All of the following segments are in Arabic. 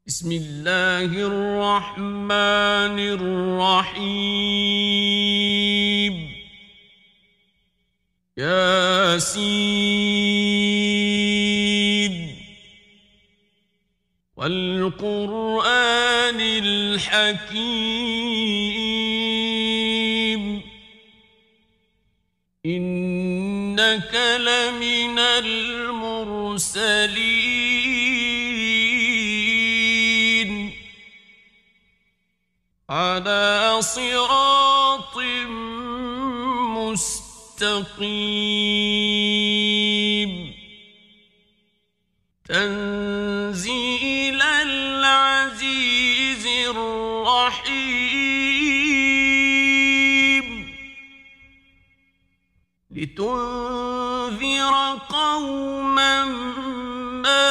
بسم الله الرحمن الرحيم ياسين والقرآن الحكيم إنك لمن المرسلين على صراط مستقيم تنزيل العزيز الرحيم لتنذر قوما ما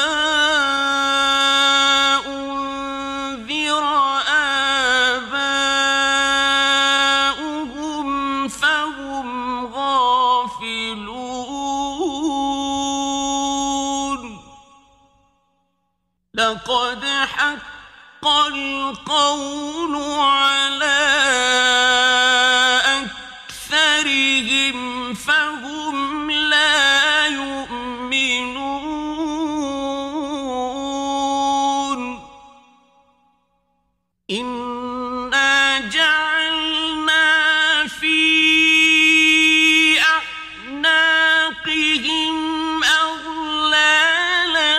أنذر آباؤهم فهم غافلون لقد حق القول على أكثرهم فهم لا يؤمنون إنا جعلنا في أعناقهم أغلالا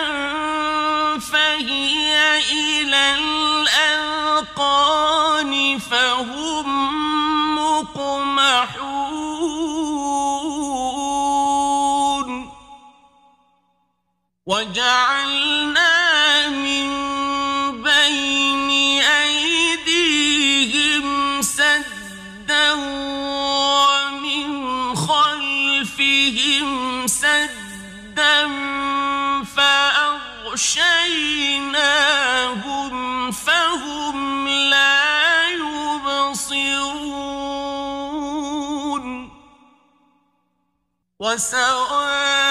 فهي إلى الأذقان فهم مقمحون وجعلنا من بين أيديهم سدا ومن خلفهم سدا فأغشيناهم فهم لا يبصرون وسواء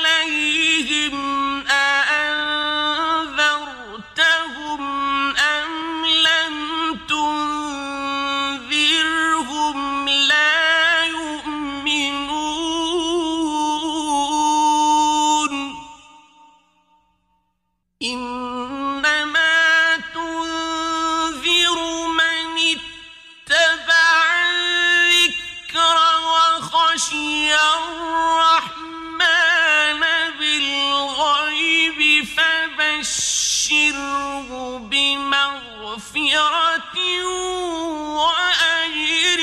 عليهم أأنذرتهم أم لم تنذرهم لا يؤمنون إنما تنذر من اتبع الذكر وخشي الرحمن بالغيب فبشره بمغفرة وأجر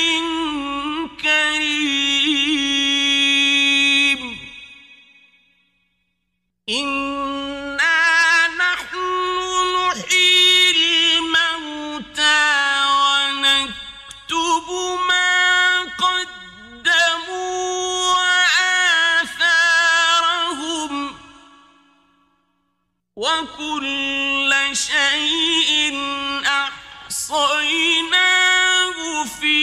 كريم إنا نحن نحيي الموتى ونكتب ما قدموا وآثارهم وكل شيء أحصيناه في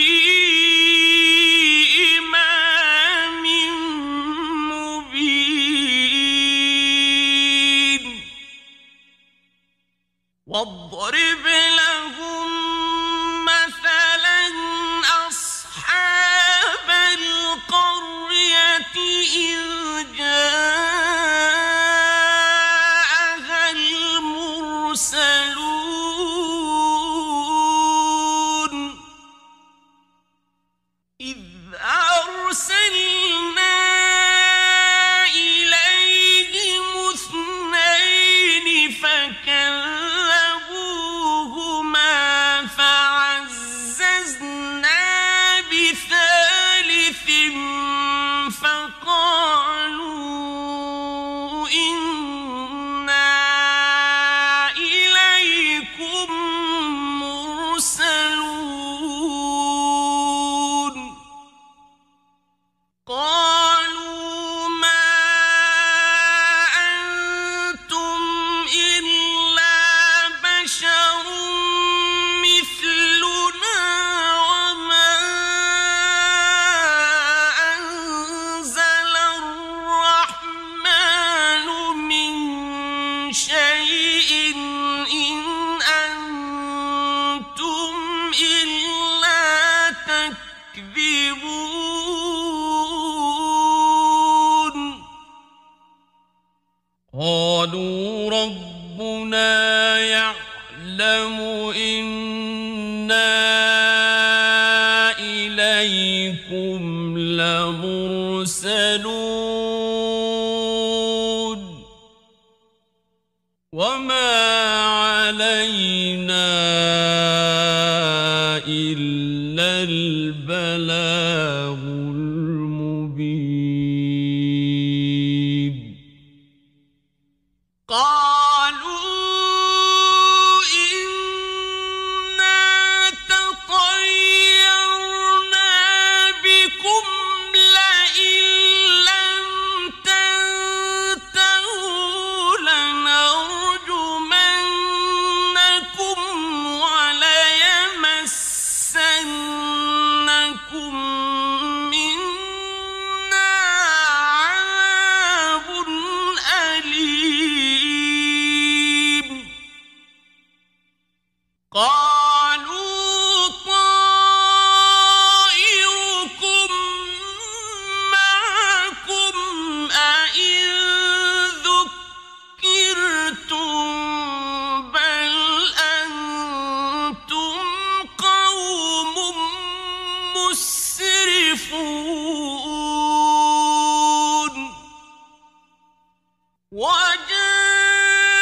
إمام مبين واضرب لهم مثلا أصحاب القرية إذ جاءها المرسلون إذ أرسلنا إليهم اثنين فكذبوهما فعززنا بثالث فقال شيء إن أنتم إلا تكذبون قالوا ربنا يعلم إنا إليكم لمرسلون وما علينا إلا البلاغ المبين قالوا إنا تطيرنا بكم لئن لم تنتهوا لنرجمنكم وليمسنكم منا عذاب أليم قالوا طائركم معكم أئن ذكرتم بل أنتم قوم مسرفون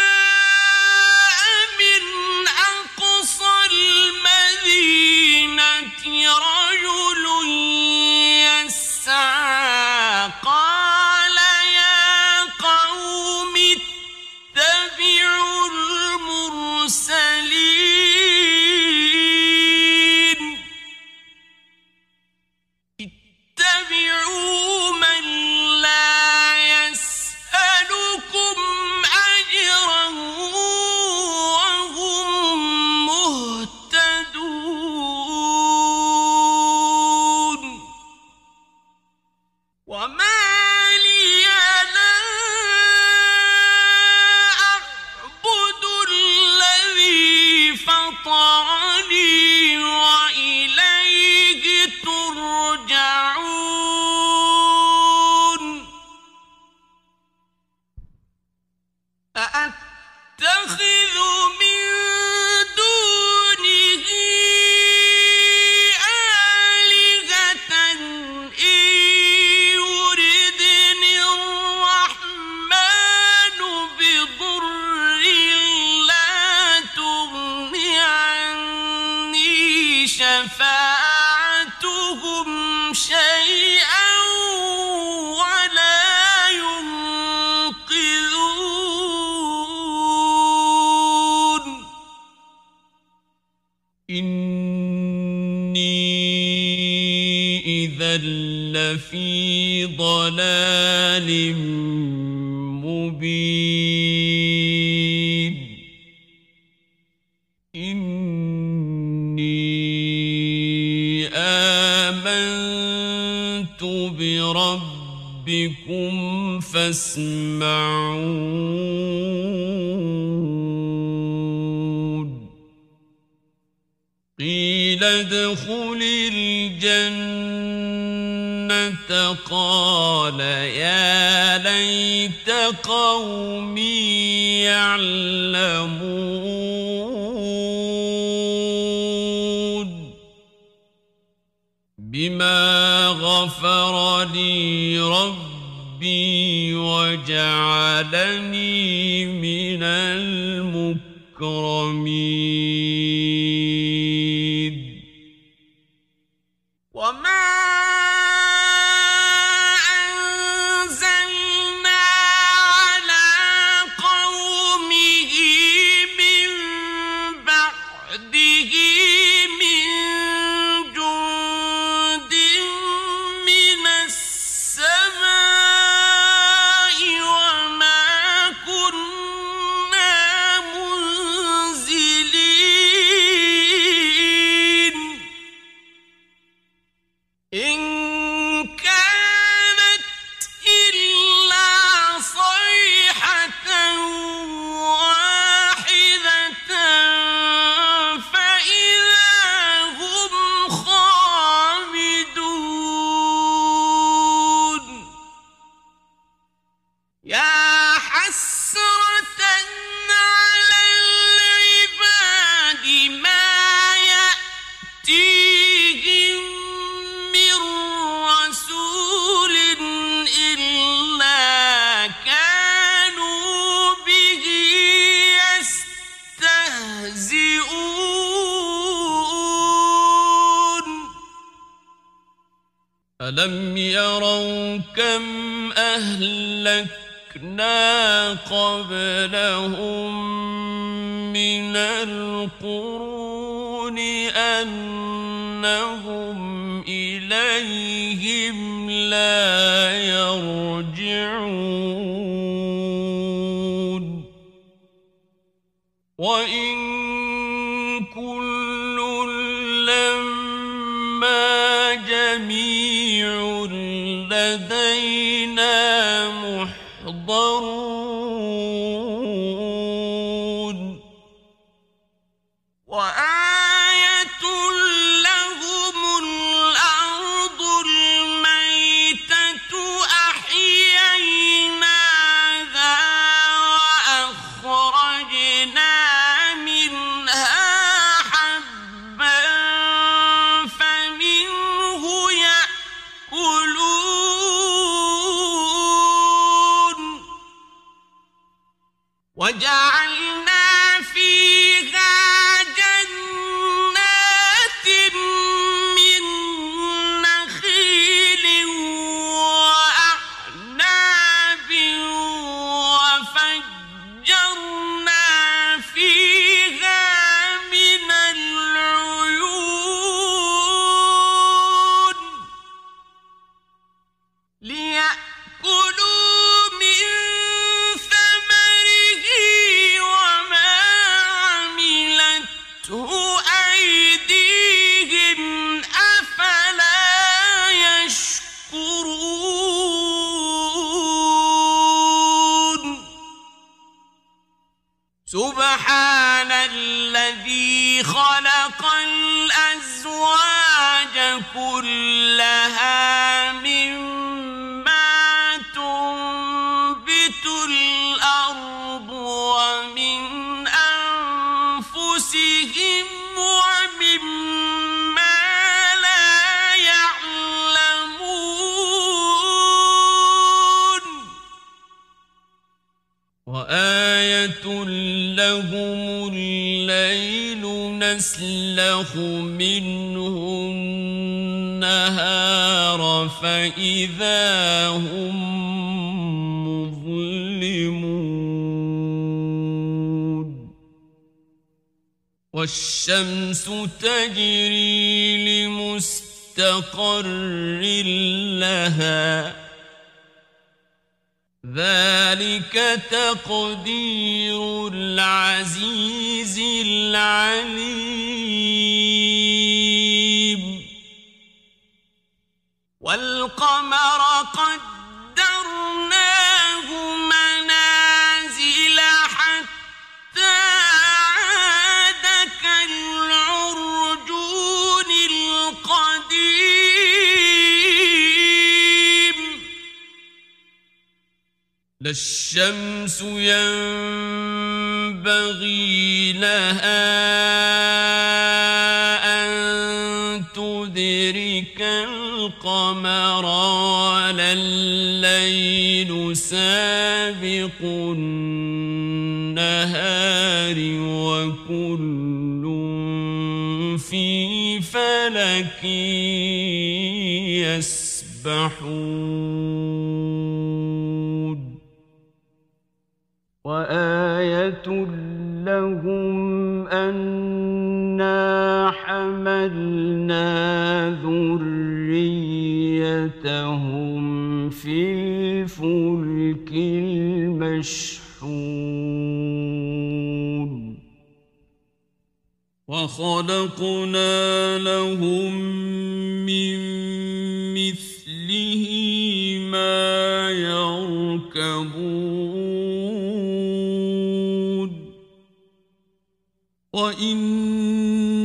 وجاء من أقصى المدينة رجل يسعى قال يا قوم اتبعوا المرسلين اتبعوا من لا يسألكم أجرا وهم مهتدون وما لي لا أعبد الذي فطرني وإليه ترجعون أأتخذ من دونه آلهة إن يردني الرحمن بضر لا تغن عني شفاعتهم شيئا ولا ينقذون إني إذا لفي ضلال مبين إني آمنت بربكم فاسمعون قيل ادخل الجنة قال يا ليت قومي يعلمون بما غفر لي ربي وجعلني من المكرمين وما أنزلنا على قومه من بعده من جند من السماء وما كنا منزلين ألم يروا كم أهلكنا قبلهم من القرون أنهم إليهم لا يرجعون وإن كل لما جميع لدينا محضرون وآية لهم الأرض الميتة أحييناها وأخرجنا منها حبا فمنه يأكلون وجعلنا فيها جنات من نخيل وأعناب وفجرنا فيها من العيون ليأكلوا من ثمره وما عملته أيديهم أفلا يشكرون سبحان الذي خلق الأزواج كلها مما تنبت الأرض ومن أنفسهم ومما لا يعلمون وآية لهم الليل نسلخ منه النهار فإذا هم مظلمون والشمس تجري لمستقر لها ذلك تقدير العزيز العليم والقمر قدرناه منازل حتى عاد كالعرجون القديم لا الشمس ينبغي لها أن تدرك القمر ولا الليل سابق النهار وكل في فلك يسبحون وآية لهم أنا حملنا ذريتهم في الفلك المشحون وخلقنا لهم من مثله ما يركبون وإن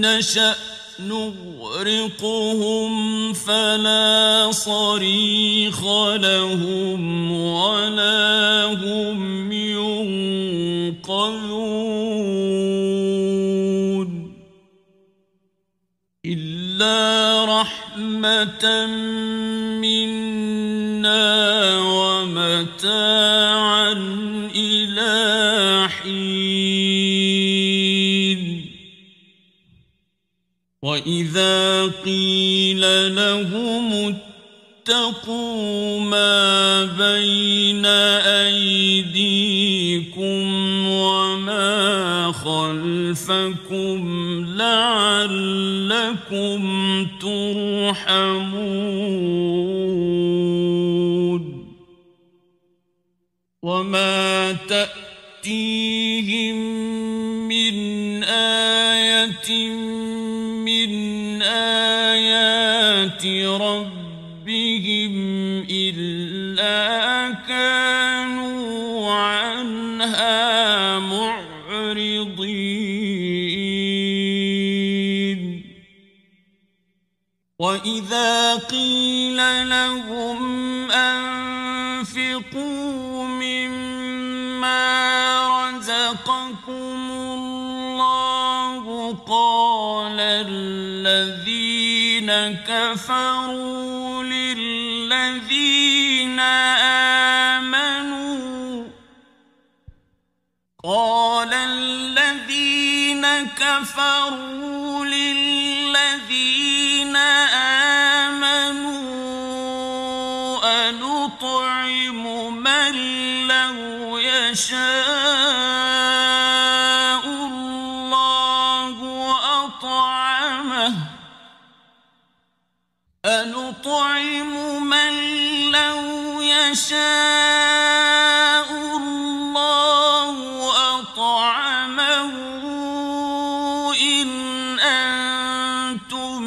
نشأ نغرقهم فلا صريخ لهم ولا هم ينقذون إلا رحمة منا ومتاعا إلى حين وإذا قيل لهم واتقوا ما بين أيديكم وما خلفكم لعلكم ترحمون وما تأتيهم من آية من آيات ربهم إلا كانوا عنها معرضين وإذا قيل لهم أنفقوا مما رزقكم الله قال الذين كفروا للذين آمنوا أنطعم من لو يشاء الله أطعمه إن أنتم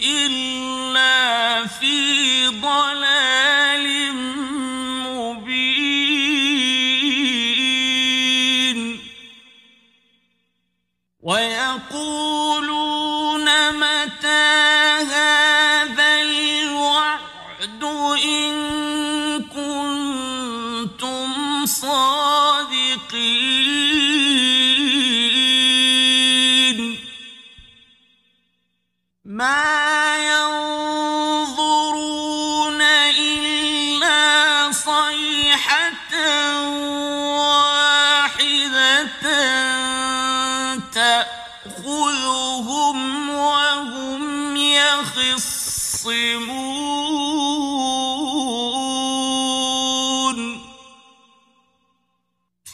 إلا في ضلال مبين ويقولون متى هذا الوعد إن كنتم صادقين ما ينظرون إلا صيحة واحدة تأخذهم وهم يخصمون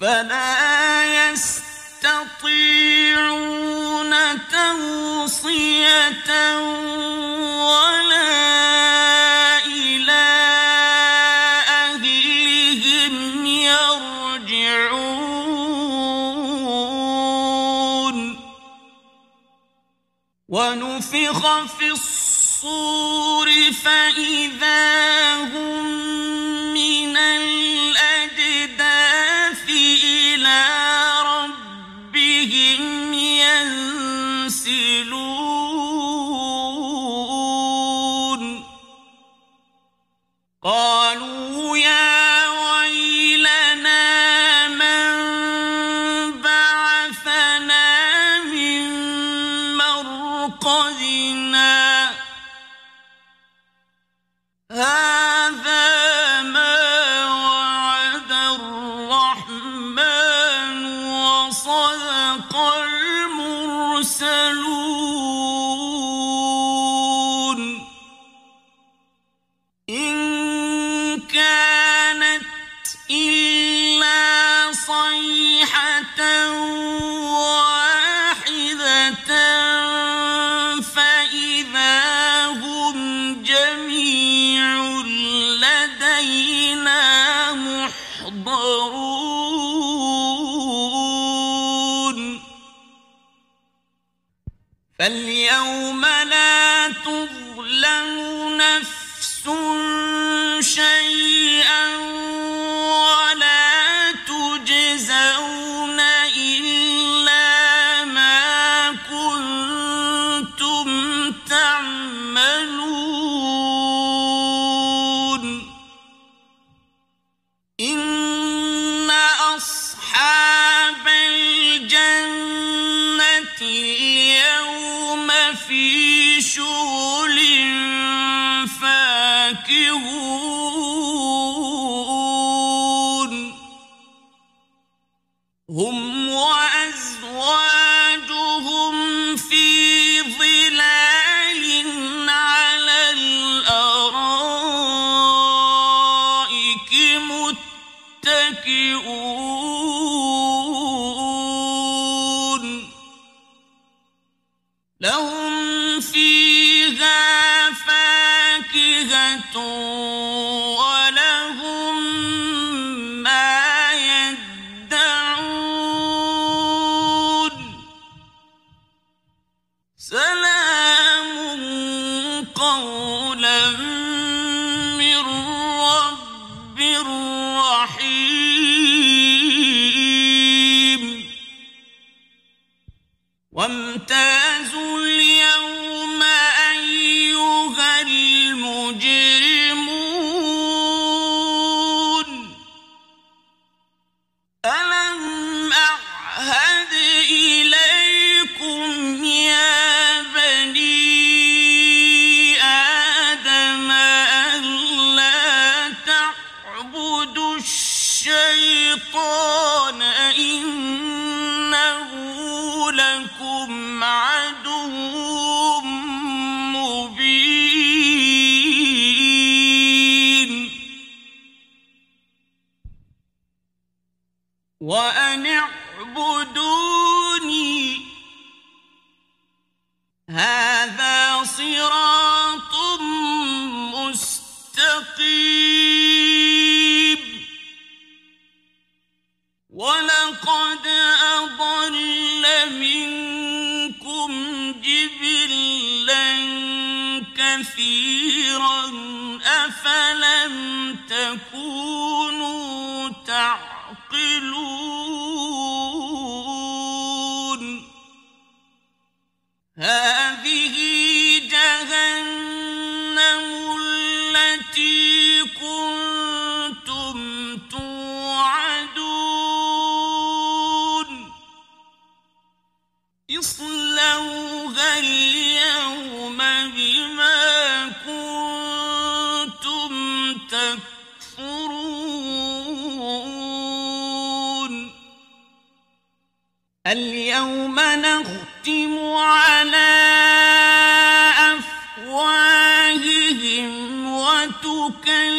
فلا يستطيعون توصية ولا إلى أهلهم يرجعون ونفخ في الصور فإذا هم من الأجداث إلى ربهم ينسلون قالوا يا ويلنا من بعثنا من مرقدنا هذا ما وعد الرحمن وصدق المرسلون إن كانت إلا صيحة واحدة فإذا هم جميع لدينا محضرون فاليوم لا تظلم نفس شيئا ولا تجزون إلا ما كنتم تعملون إن أصحاب الجنة اليوم في شغل فاكهون هم وأزواجهم في ظلال على الأرائك فاكهة ولهم ما يدعون سلام قولا من رب رحيم وامتازوا اليوم أيها المجرمون ألم أعهد إليكم يا بني آدم ألا تعبدوا الشيطان إنه لكم عدو مبين وأن اعبدوني هذا صراط مستقيم ولقد أضل منكم جبلا كثيرا أفلم تكونوا تعقلون هذه جهنم التي كنتم توعدون اصلوها اليوم بما كنتم تكفرون اليوم نختم على أفواههم وتكلمنا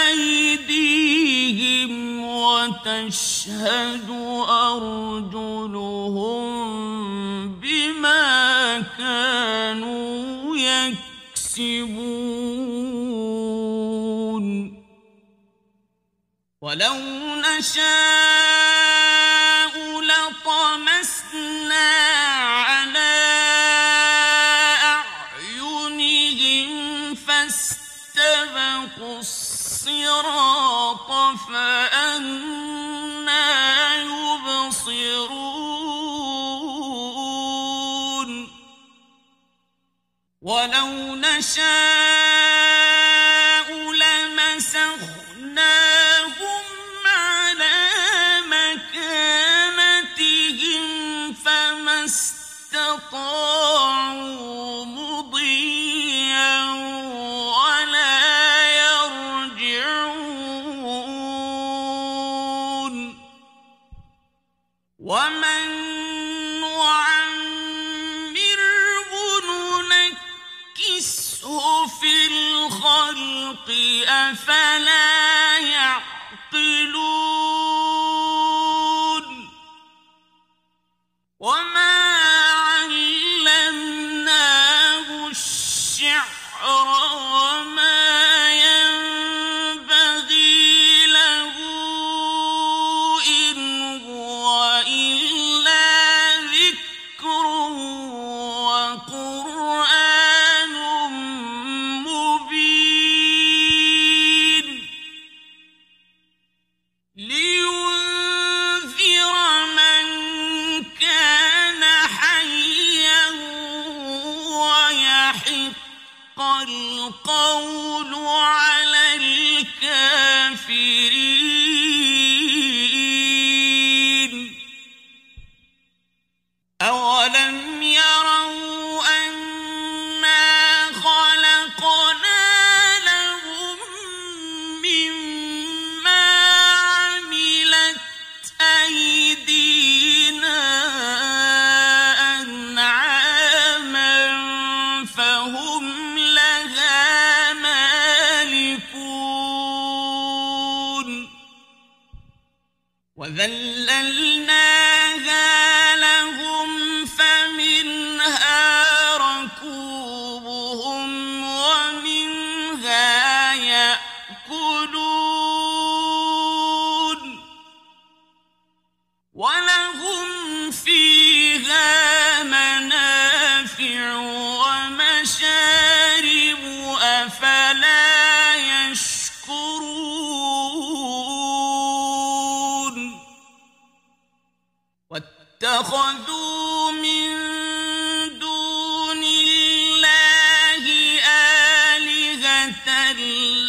أيديهم وتشهد أرجلهم بما كانوا يكسبون ولو نشاء لطمسنا على أعينهم فاستبقوا الصراط فأنى يبصرون ولو نشاء لمسخناهم على مكانتهم فما استطاعوا مضيا ولا يرجعون ومن نعمره ننكسه في الخلق أفلا يعقلون وما علمناه الشعر وما ينبغي له إن هو إلا ذكر وقرآن مبين لينذر من كان حيا ويحق القول على الكافرين أولم يروا أنا خلقنا لهم مما عملت أيدينا أنعاما فهم لها مالكون وذللناها لهم فمنها ركوبهم ولهم فيها منافع ومشارب أفلا يشكرون واتخذوا من دون الله آلهة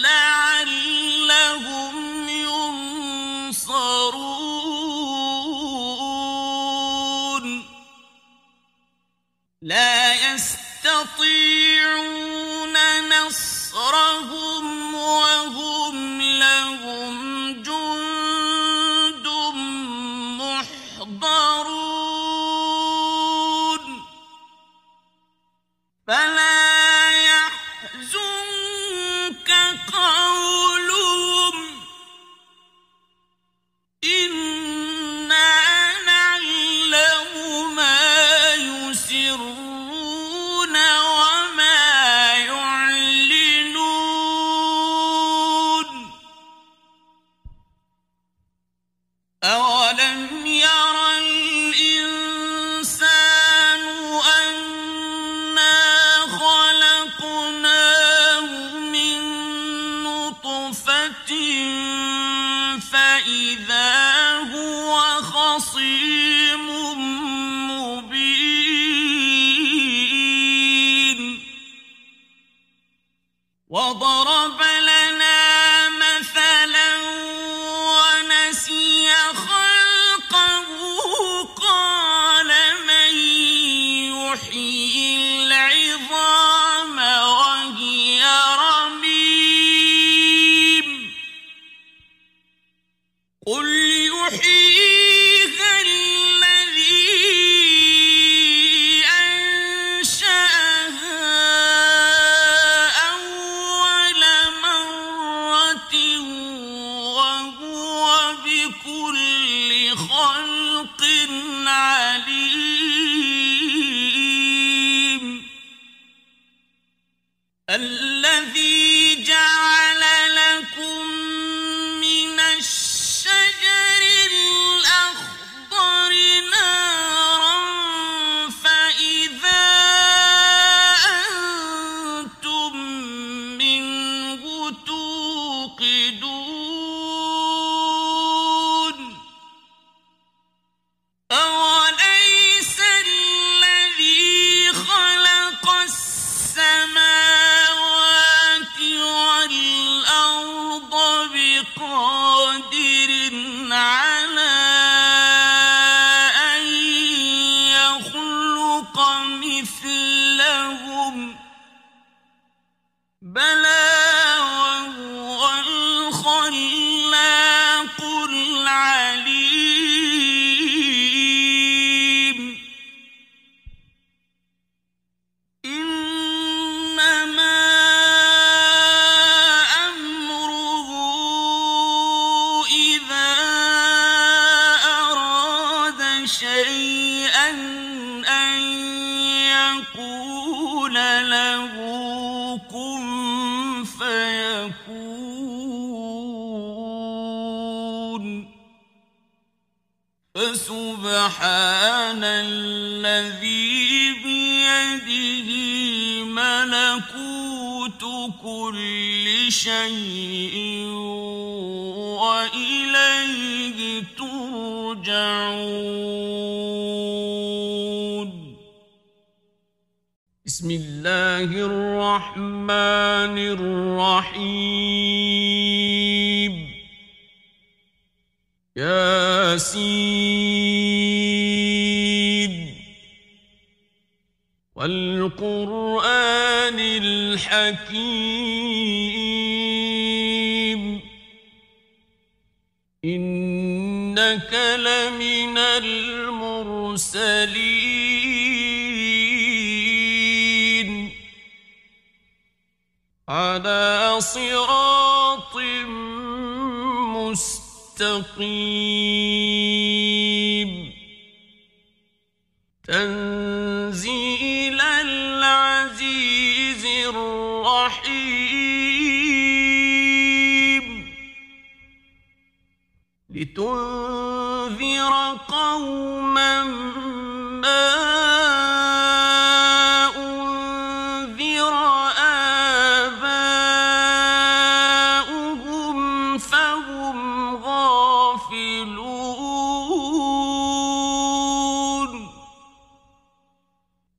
لعلهم ينصرون لا يستطيعون نصرهم وهم لهم جند محضرون فلا يحزنك قولهم إنا نعلم ما يسرون وما يعلنون أولم ير الإنسان أنا خلقناه من نطفة فإذا هو خصيم مبين وضرب لنا مثلا ونسي خلقه قال من يحيي العظام وهي رميم قل يحييها الذي أنشأها أول مرة وهو بكل خلق عليم الذي جعل لكم من الشجر الأخضر نارا فإذا أنتم منه توقدون أوليس الذي خلق السماوات والأرض بقادر على أن يخلق مثلهم بلى وهو الخلاق العليم إنما أمره إذا أراد شيئا أن يقول له كن فيكون فسبحان الذي بيده ملكوت كل شيء وإليه ترجعون بسم الله الرحمن الرحيم ياسين والقرآن الحكيم إنك لمن المرسلين على صراط مستقيم تنزيل العزيز الرحيم لتنذر لتنذر قوما ما أنذر آباؤهم فهم غافلون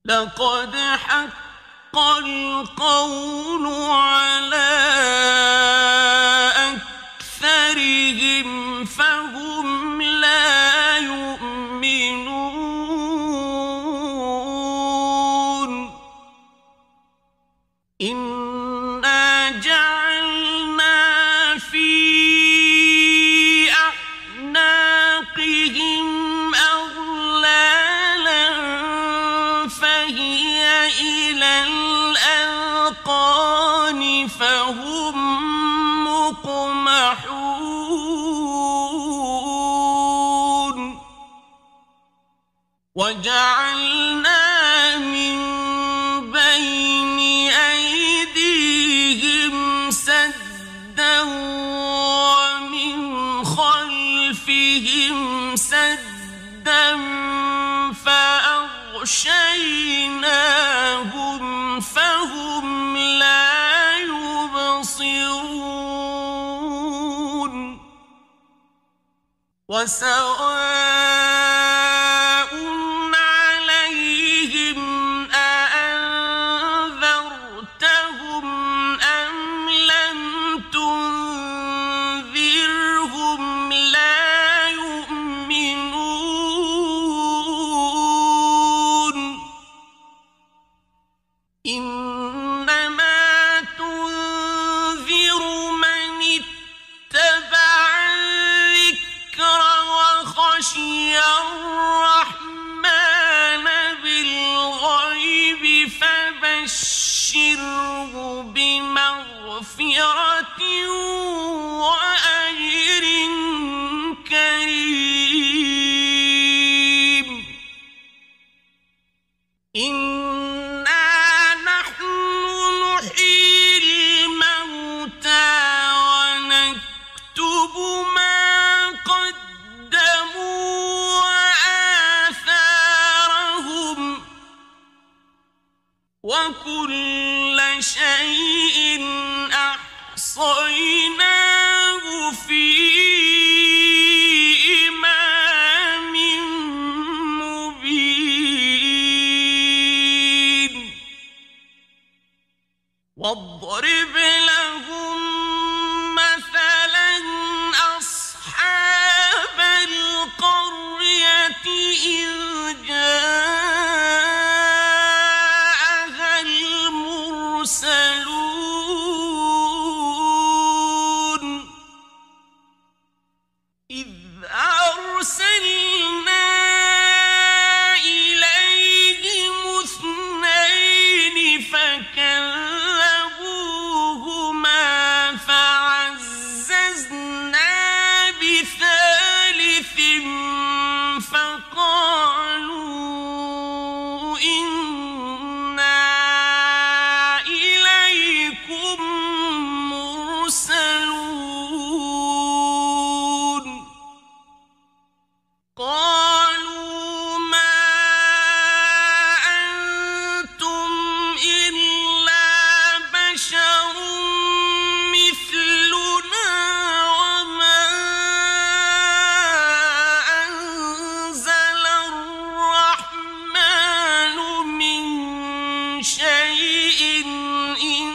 لقد حق القول على أكثرهم فهم لا يؤمنون إنا جعلنا في أعناقهم أغلالا فهي إلى الأذقان فهم مقمحون وجعلنا من بين أيديهم سدا ومن خلفهم سدا فأغشيناهم فهم لا يبصرون وسواء عليهم أأنذرتهم أم لم تنذرهم لا يؤمنون إنما تنذر من اتبع الذكر وخشي الرحمن بالغيب فبشره بمغفرة وأجر كريم إنا نحن نحيي الموتى ونكتب ما قدموا وآثارهم وكل شيء أحصيناه في إمام مبين واضرب لهم مثلا أصحاب القرية إذ جاءها المرسلون إذ أرسلنا إليهم اثنين فكذبوهما فعززنا بثالث فقالوا إنا إليكم مرسلون قالوا ما أنتم إلا بشر مثلنا وما أنزل الرحمن من شيء إن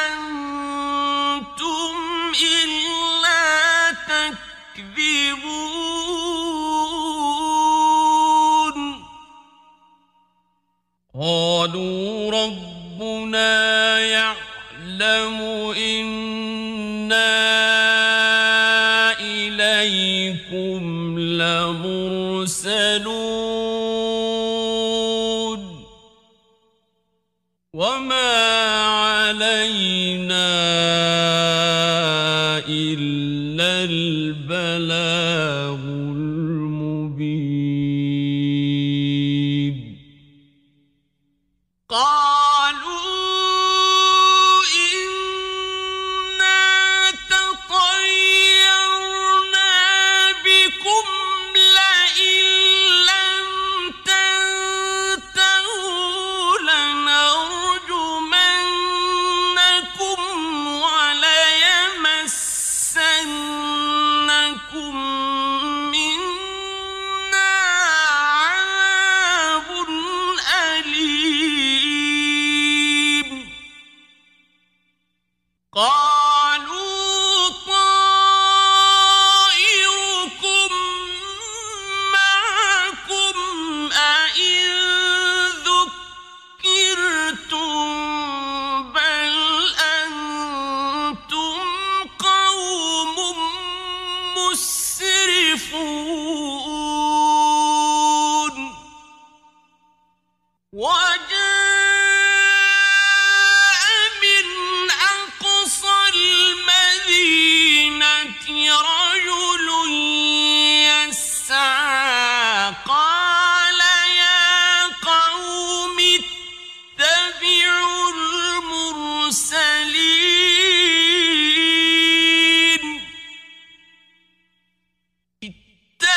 أنتم إلا تكذبون قالوا ربنا يعلم إنا إليكم لمرسلون وما علينا إلا البلاغ المبين قالوا إنا تطيرنا بكم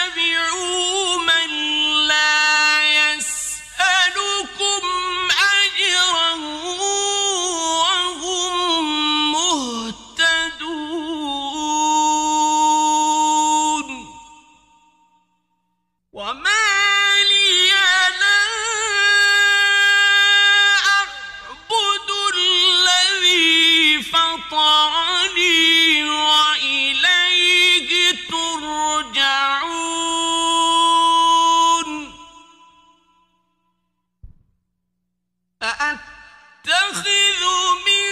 تتبعوا من لا يسألكم أجرا وهم مهتدون وما لي لا أعبد الذي فطرني وإليه ترجعون أأتخذ من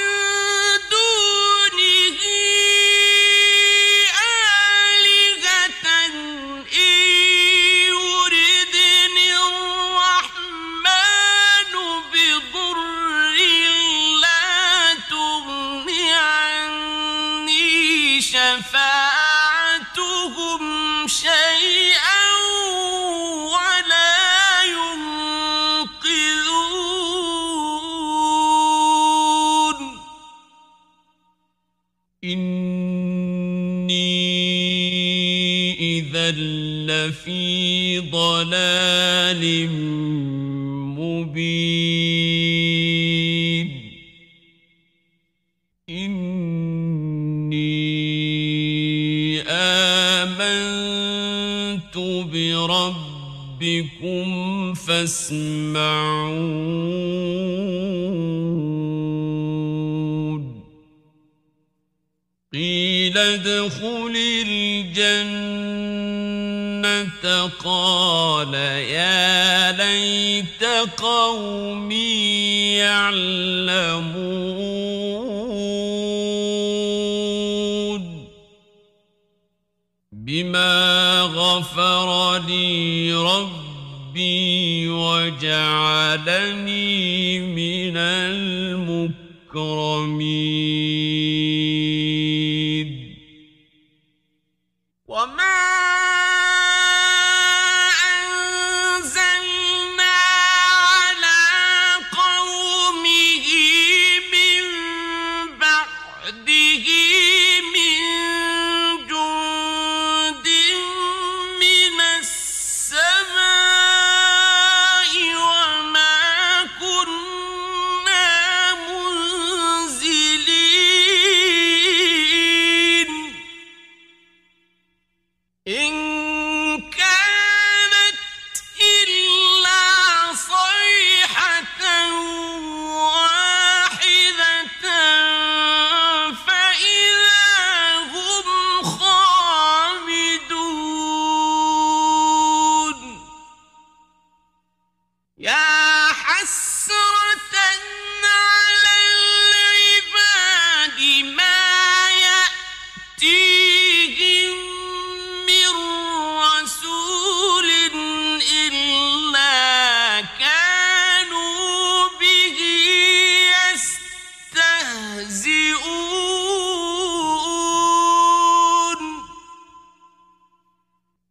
دونه آلهة إن يردني الرحمن بضر لا تغن عني شفاعتهم شيئا ولا ينقذون إني إذا لفي ضلال مبين إني آمنت بربكم فاسمعون قيل ادخل الجنة قال يا ليت قومي يعلمون بما غفر لي ربي وجعلني من المكرمين وما أنزلنا على قومه من بعده من جند من السماء وما كنا منزلين إن كانت إلا صيحة واحدة فإذا هم خامدون يا حسرة على العباد ما يأتيهم من رسول إلا كانوا به يستهزئون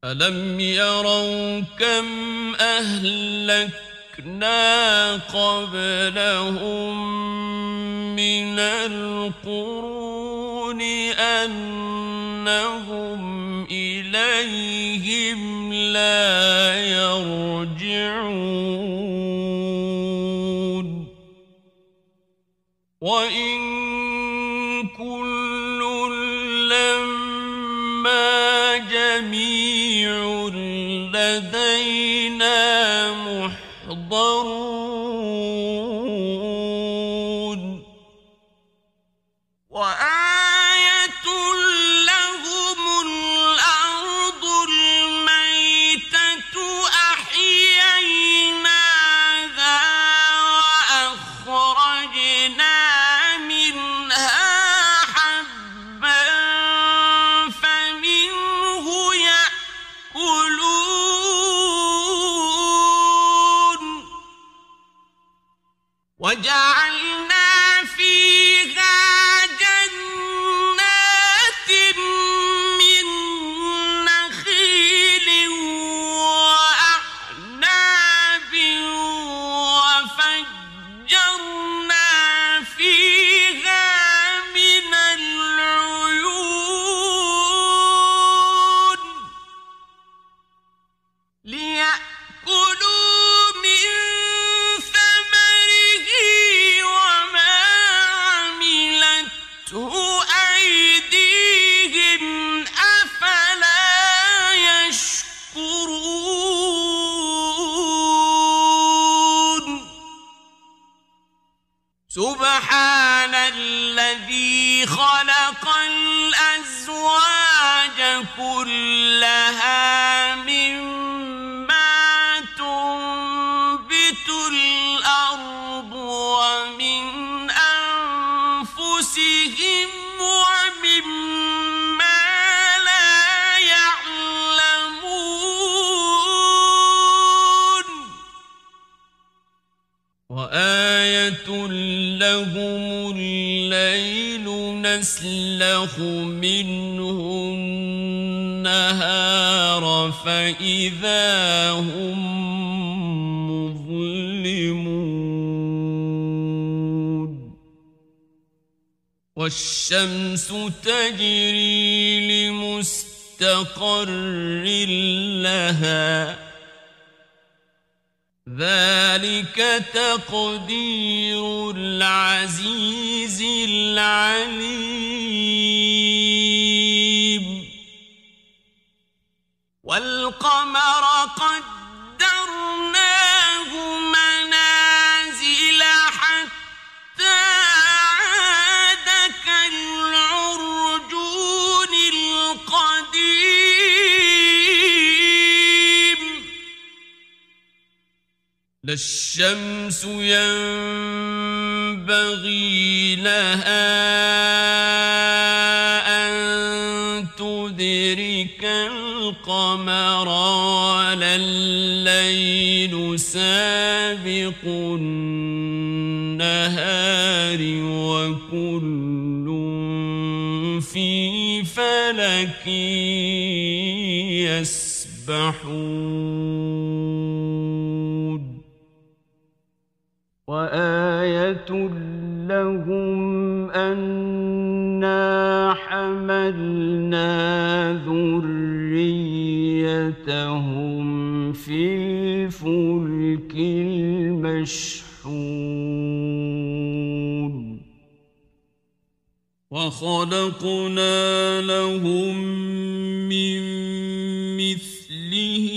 ألم يروا كم أهلكنا قبلهم من القرون أنهم إليهم لا يرجعون وإن كل لما جميع لدينا محضرون وآية لهم الأرض الميتة أحييناها وأخرجنا منها حبا فمنه يأكلون وجعلنا فيها جنات من نخيل وأعناب وفجرنا فيها من العيون سبحان الذي خلق الأزواج كلها مما تنبت الأرض ومن أنفسهم ومما لا يعلمون وآية لهم الليل نسلخ منه النهار فإذا هم مظلمون والشمس تجري لمستقر لها ذلك تقدير العزيز العليم والقمر قدرناه منازل حتى عاد كالعرجون القديم لا الشمس ينبغي لها أن تدرك القمر ولا الليل سابق النهار وكل في فلك يسبحون وآية لهم أنا حملنا ذريتهم في الفلك المشحون وخلقنا لهم من مثله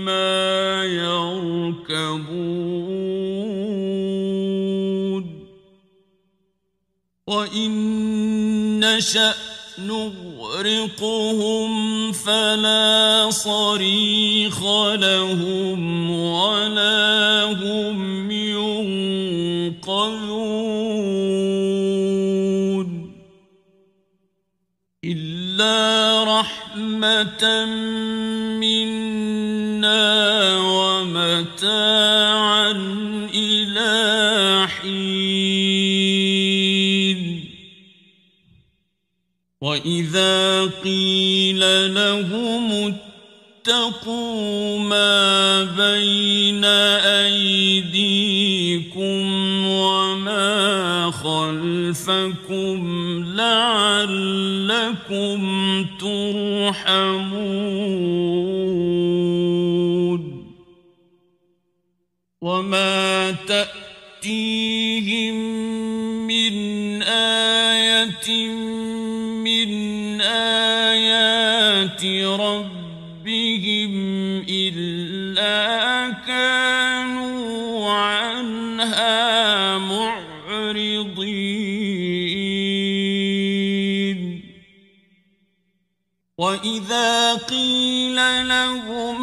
ما يركبون وإن نشأ نغرقهم فلا صريخ لهم ولا هم ينقذون إلا رحمة منا ومتاعا إلى حين وإذا قيل لهم اتقوا ما بين أيديكم وما خلفكم لعلكم ترحمون وما تأتيهم من آية من آيات ربهم إلا كانوا عنها معرضين وإذا قيل لهم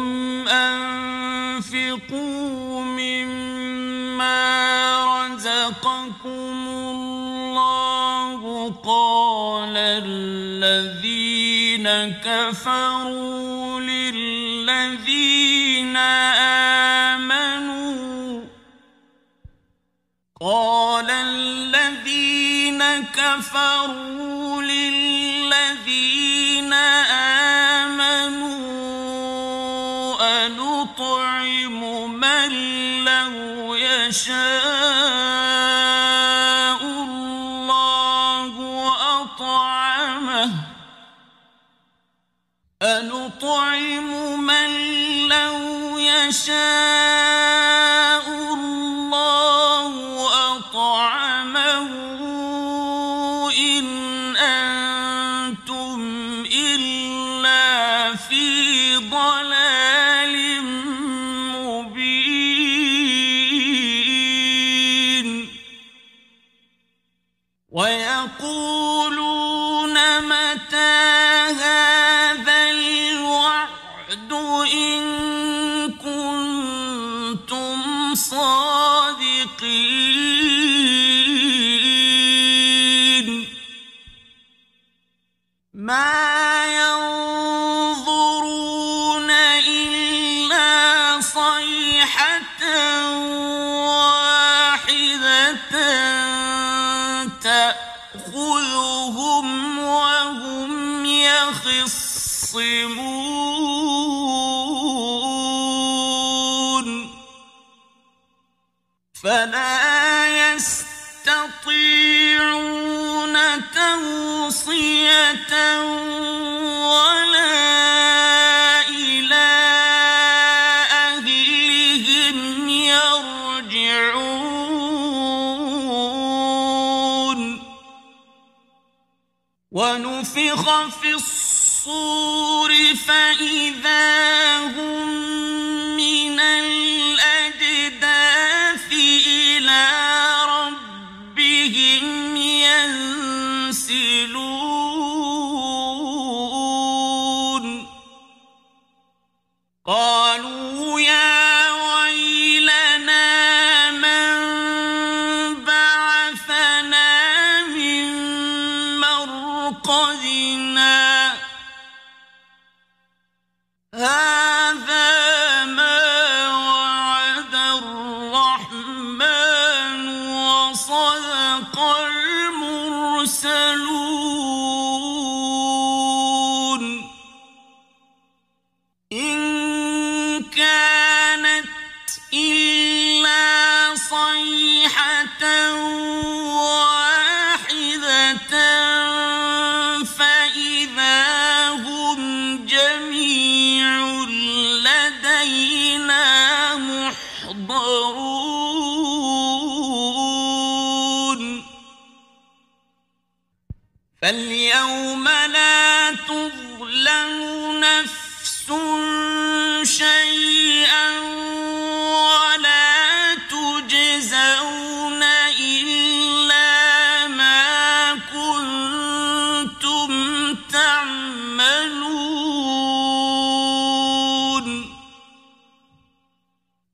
أنفقوا مما رزقكم الله قال الذين كفروا للذين آمنوا أنطعم من لو يشاء الله أطعمه أنطعم من لو يشاء الله أطعمه إن أنتم إلا في ضلال مبين إن كنتم صادقين ما ينظرون إلا صيحة واحدة تأخذهم وهم يخصمون فلا يستطيعون توصية ولا إلى أهلهم يرجعون ونفخ في الصور فإذا هم من الأجداث إلى ربهم ينسلون قالوا يا ويلنا من بعثنا من مرقدنا هذا ما وعد الرحمن وصدق المرسلون إن كانت إلا صيحة واحدة فإذا هم جميع لدينا محضرون فاليوم لا تظلم نفس شيئا ولا تجزون إلا ما كنتم تعملون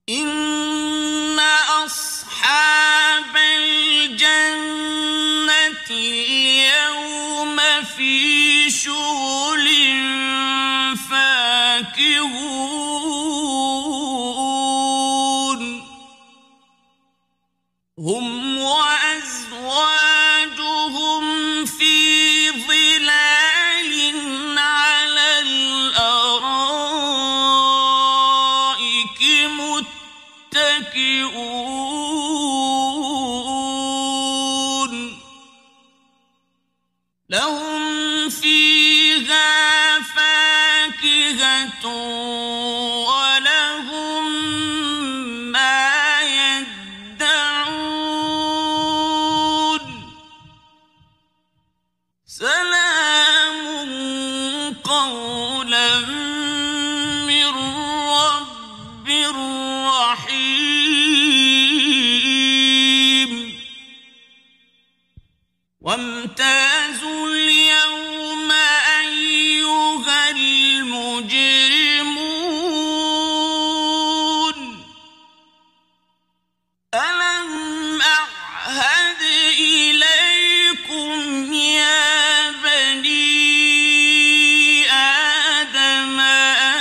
إن أصحاب الجنة اليوم في شغل فاكهون هم وأزواجهم في ظلال على الأرائك متكئون لهم فيها فاكهة ولهم ما يدعون سلام قولا من رب رحيم وامتازوا اليوم أيها المجرمون ألم أعهد إليكم يا بني آدم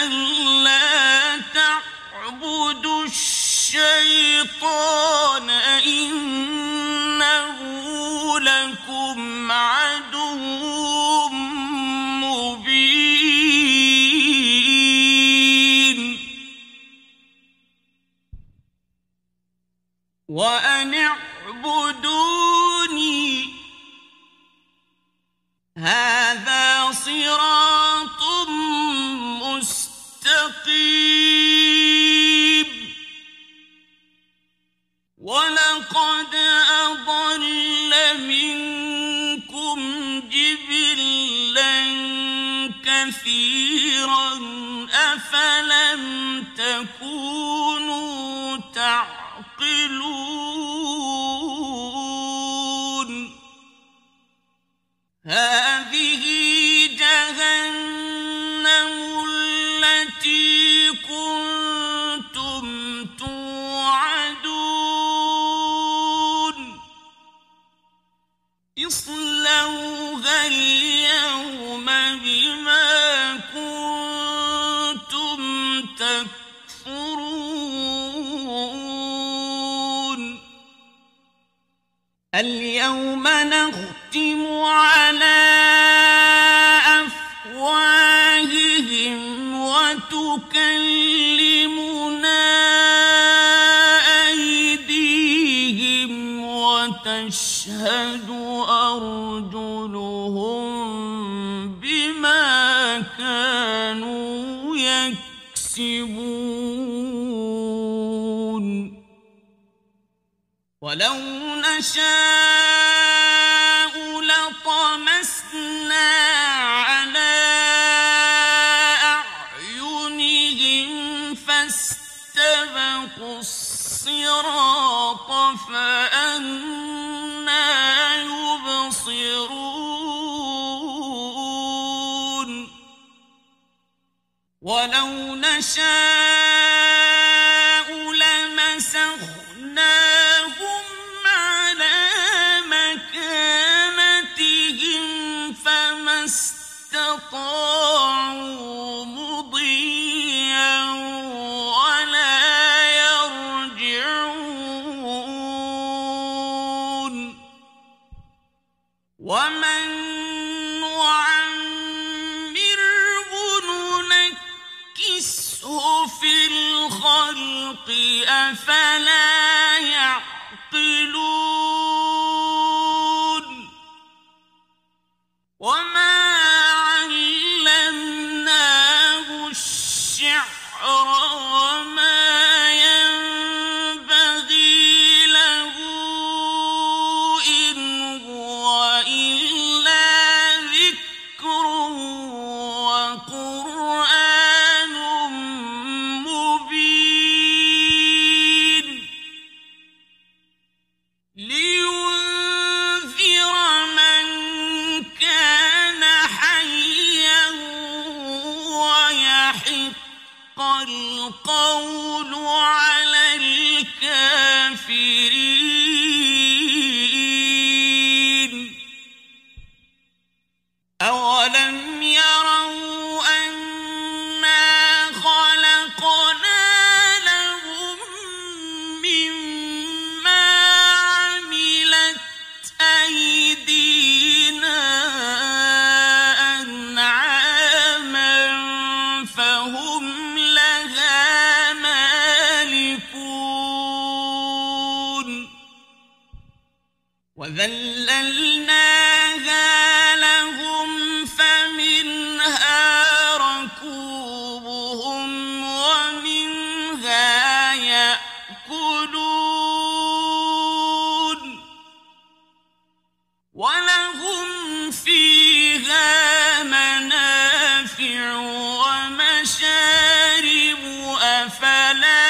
ألا تعبدوا الشيطان إنه لكم عدو مبين وأن اعبدوني هذا صراط مستقيم ولقد أضل منكم جبلا كثيرا أفلم تكونوا تعقلون هذه جهنم التي اليوم نختم على أفواههم وتكلمنا أيديهم وتشهد أرجلهم بما كانوا يكسبون ولو نشاء لطمسنا على أعينهم فاستبقوا الصراط فأنى يبصرون ولو نشاء لمسخناهم على مكانتهم فما استطاعوا مضيا ولا يرجعون ومن نعمره ننكسه في الخلق أفلا يعقلون وما علمناه الشعر وما ينبغي له إن هو إلا ذكر وقرآن مبين لينذر من كان حيا ويحق القول على الكافرين أولم يروا أنا خلقنا لهم مما عملت أيدينا أنعاما فهم لها مالكون وذللناها لهم فمنها ركوبهم ومنها يأكلون ولهم فيها منافع ومشارب أفلا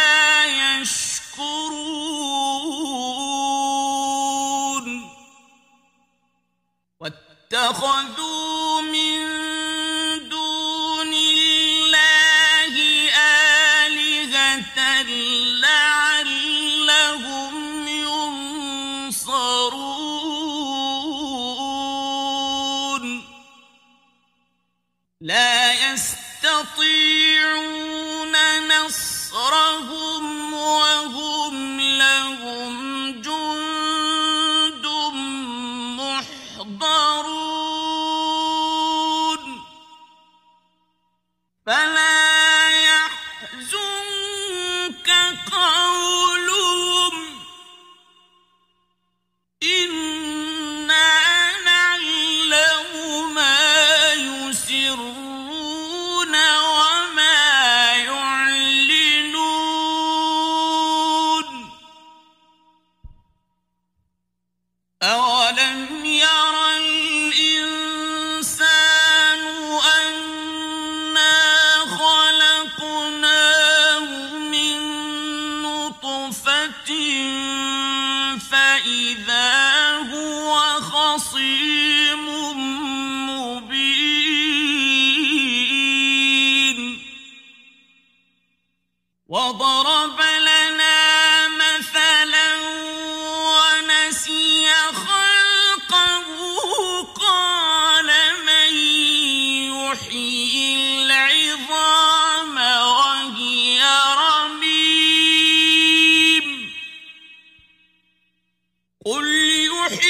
يشكرون واتخذوا من دون الله آلهة لعلهم ينصرون لا يستطيعون نصرهم وهم لهم جند محضرون فلا يحزنك قولهم إنا نعلم ما يسرون وما يعلنون أولم ير الإنسان أنا خلقناه من نطفة فإذا هو خصيم مبين وضرب لنا مثلا ونسي خلقه قال من يحيي العظام وهي رميم قل يحيي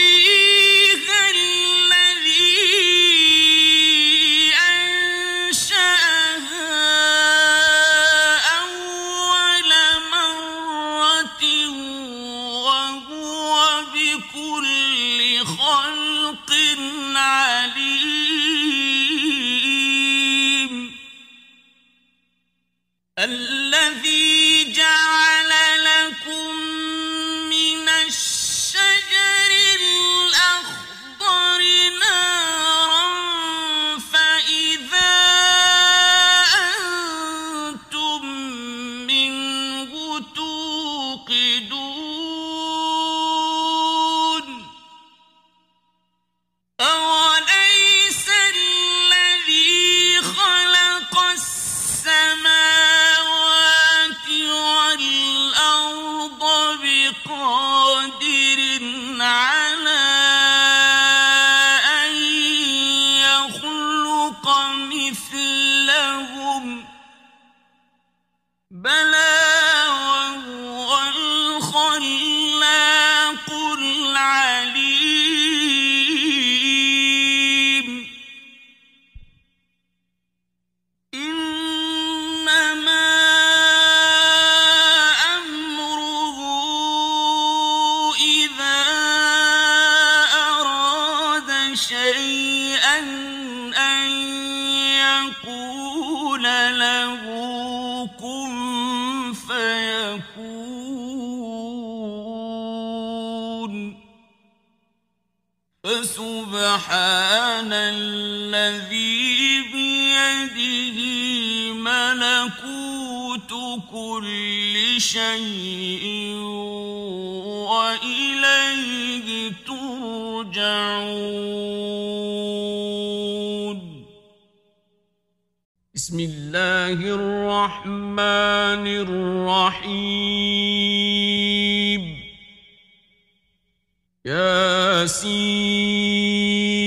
الذي جعل لكم من الشجر الأخضر نارا فإذا أنتم منه توقدون أوليس الذي خلق السماوات والأرض بقادر على أن يخلق مثلهم بلى وهو الخلاق العليم إنما أمره إذا أراد شيئا أن يقول له كن فيكون فسبحان الذي بيده ملكوت كل شيء وإليه ترجعون بسم الله الرحمن الرحيم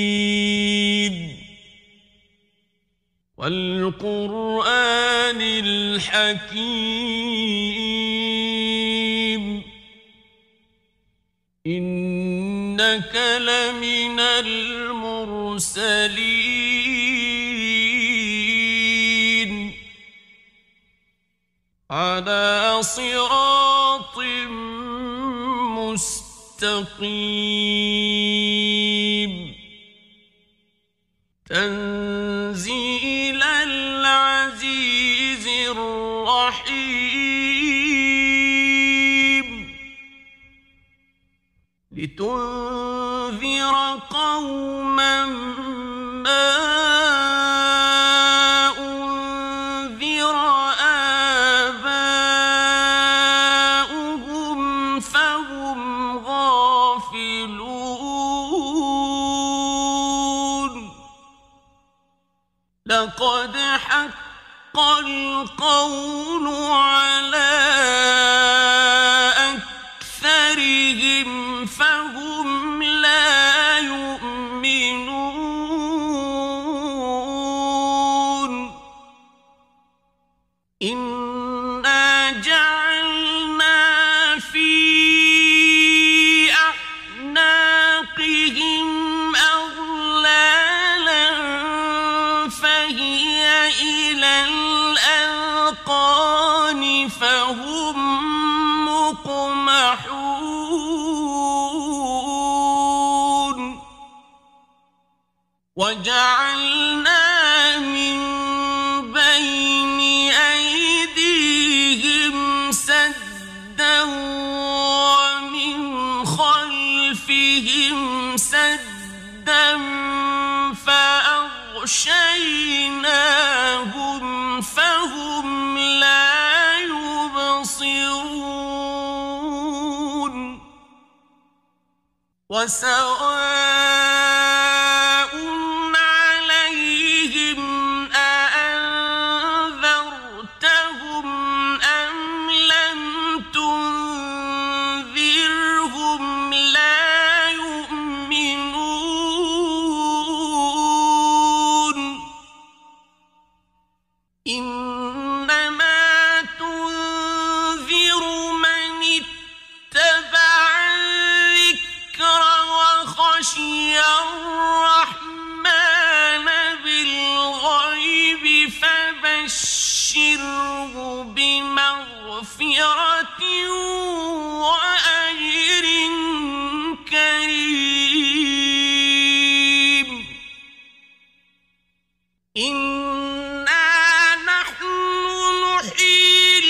ياسين والقرآن الحكيم إنك لمن المرسلين على صراط مستقيم تنزيل العزيز الرحيم لتنذر قوما ما أنذر آباؤهم فهم غافلون لقد حق القول على أكثرهم فهم لا يؤمنون إنا جعلنا في أعناقهم أغلالا فهي إلى الأذقان فهم مقمحون وجعلنا من بين أيديهم سدا ومن خلفهم سدا فأغشيناهم فهم لا يبصرون وسواء عليهم أأنذرتهم أم لم تنذرهم لا يؤمنون إنما تنذر من اتبع الذكر وخشي الرحمن بالغيب فبشره بمغفرة وأجر كريم إنا نحن نحيي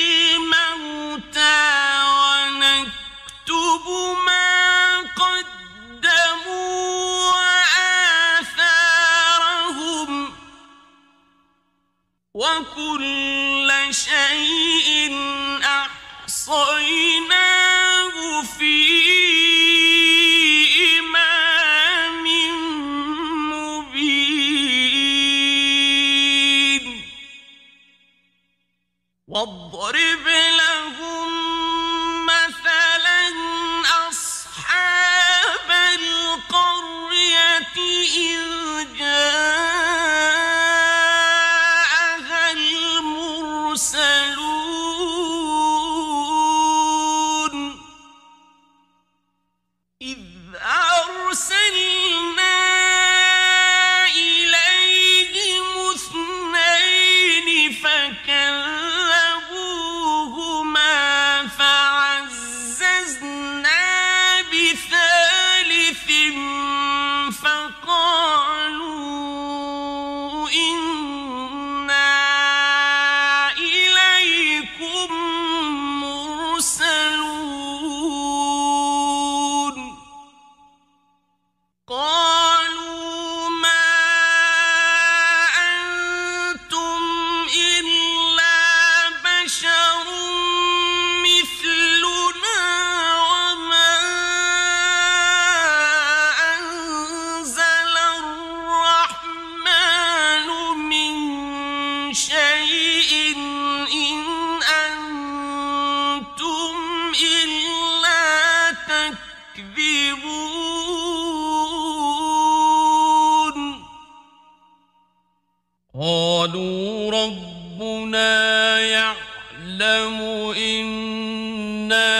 يعلم إنا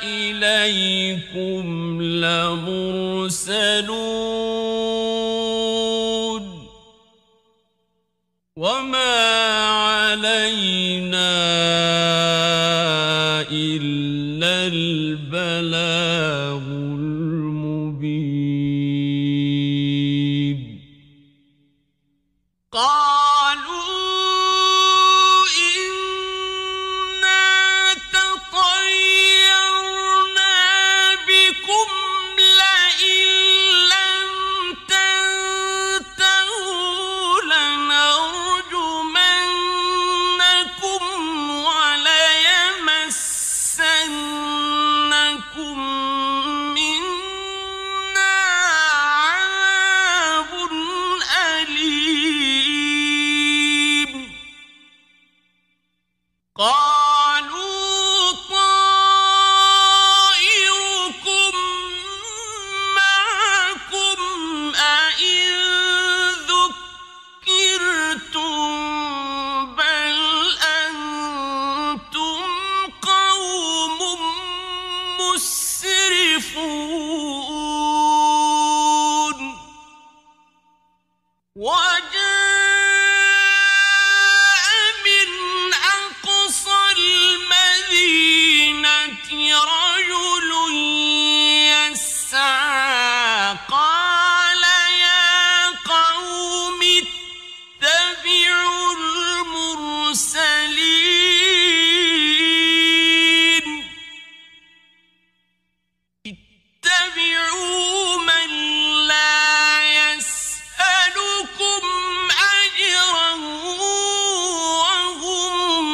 إليكم لمرسلون وما علينا إلا البلاغ المبين قالوا إنا تطيرنا بكم لئن لم تنتهوا لنرجمنكم وليمسنكم منا عذاب أليم قالوا طائركم معكم أئن ذكرتم بل أنتم قوم مسرفون وجاء من أقصى المدينة رجل يسعى قال يا قوم اتبعوا المرسلين اتبعوا من لا يسألكم أجرا وهم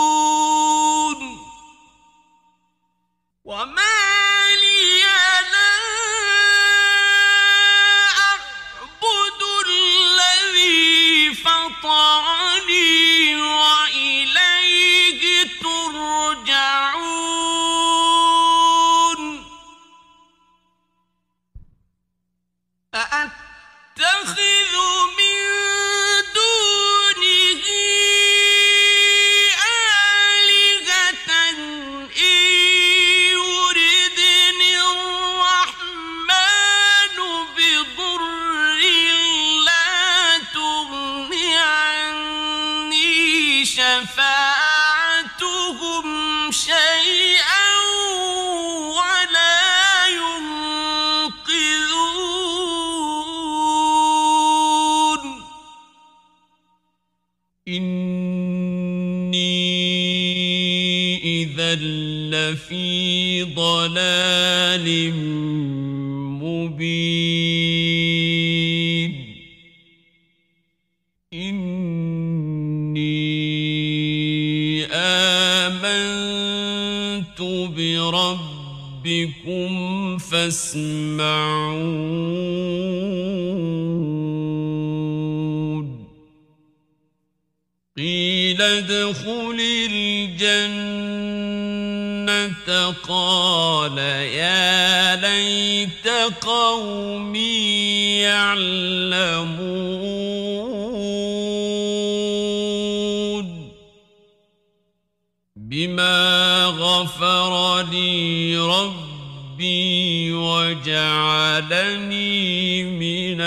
مهتدون وما لي لا أعبد الذي فطرني وإليه ترجعون أأتخذ من دونه آلهة إن يردني الرحمن بضر لا تغن عني شفاعتهم شيئا ولا ينقذون إني إذا لفي ضلال مبين إني آمنت بربكم فاسمعون قيل ادخل الجنة قال يا ليت قومي يعلمون بما غفر لي ربي وجعلني من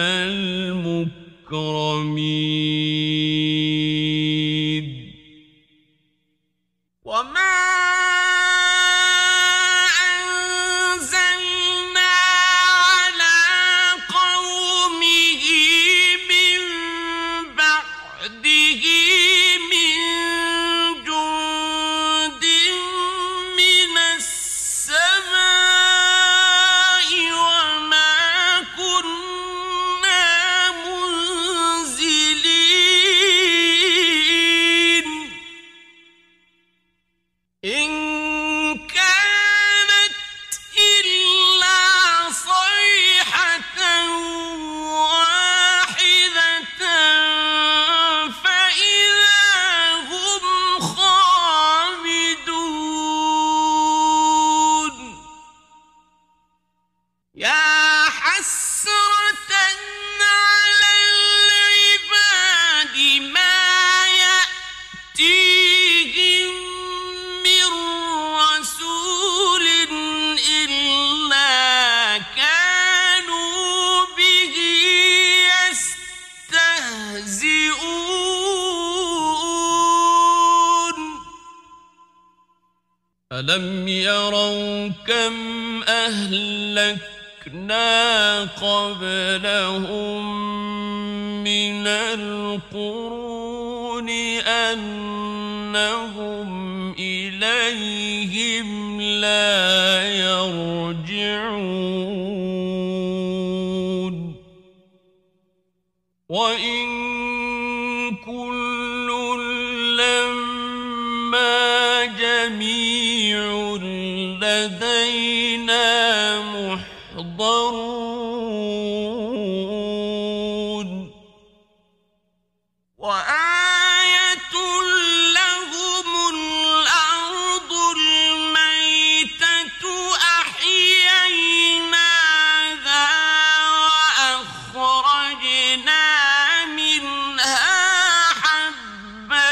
المكرمين وما أنزلنا على قومه من بعده من جند من السماء وما كنا منزلين إن كانت إلا صيحة واحدة فإذا ألم يروا كم أهلكنا قبلهم من القرون أنهم إليهم لا يرجعون وإن كل لما جميع لدينا محضرون وآية لهم الأرض الميتة أحييناها وأخرجنا منها حبا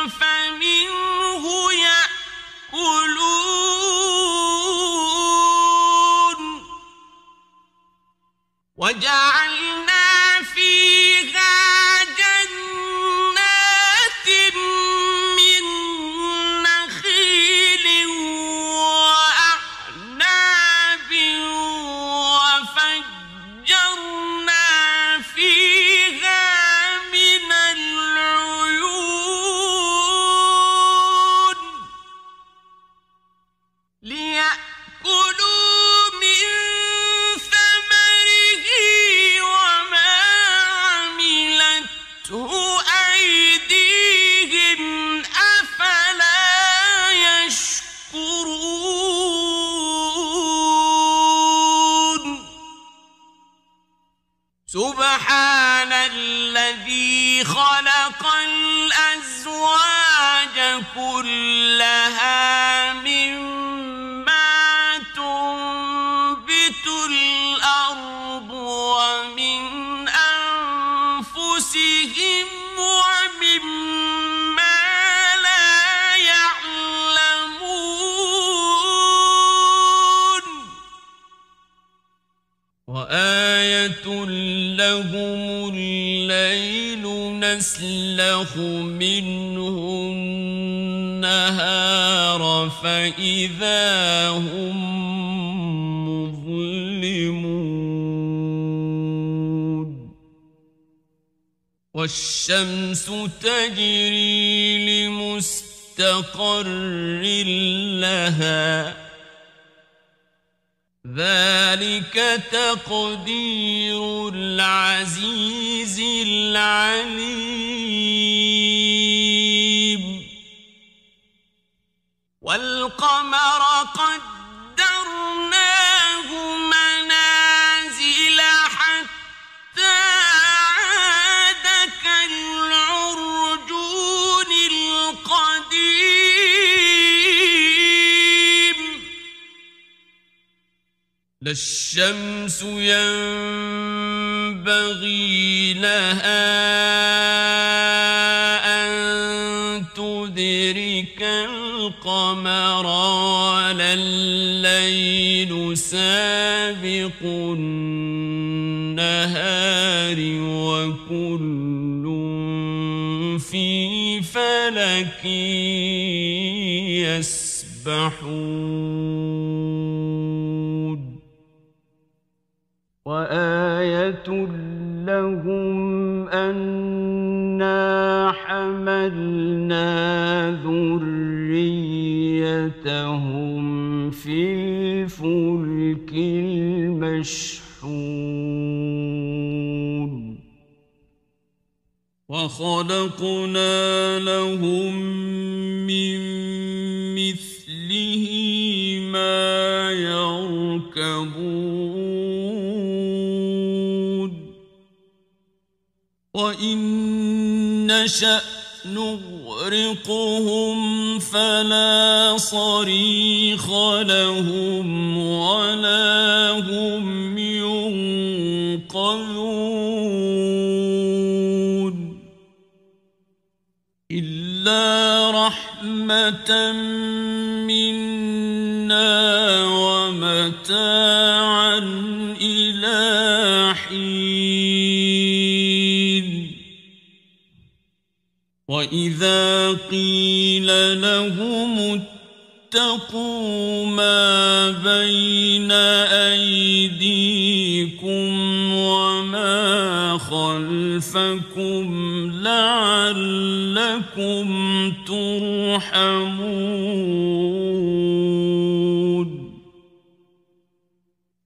فمنه يأكلون وجعلنا فيها جنات من نخيل وأعناب وفجرنا فيها من العيون ليأكلوا من ثمره وما عملته أيديهم أفلا يشكرون سبحان الذي خلق الأزواج كلها مما تنبت الأرض ومن أنفسهم ومما لا يعلمون وآية لهم الليل نسلخ منه النهار فإذا هم مظلمون والشمس تجري لمستقر لها ذلك تقدير العزيز العليم والقمر قدرناه منازل حتى عاد كالعرجون القديم لا الشمس ينبغي لها أن تدرك القمر ولا الليل سابق النهار وكل في فلك يسبحون وآية لهم أنا حملنا ذريتهم في الفلك المشحون وخلقنا لهم من مثله ما يركبون وإن نشأ نغرقهم فلا صريخ لهم ولا هم ينقذون إلا رحمة منا ومتاعا إلى حين وإذا قيل لهم اتقوا الله لأنجيناهم من الغم وجعلنا لهم جنات وأعنابا وفجرنا فيها من العيون وفجرنا فيها من العيون ليأكلوا من ثمره وما عملته أيديهم أفلا يشكرون سبحان الذي خلق الأزواج كلها مما تنبت الأرض ومن أنفسهم ومما لا يعلمون وآية لهم الليل نسلخ منه النهار فإذا هم مظلمون وآية لهم الليل نسلخ منه النهار وكذلك نخرج الموتى واتقوا ما بين أيديكم وما خلفكم لعلكم ترحمون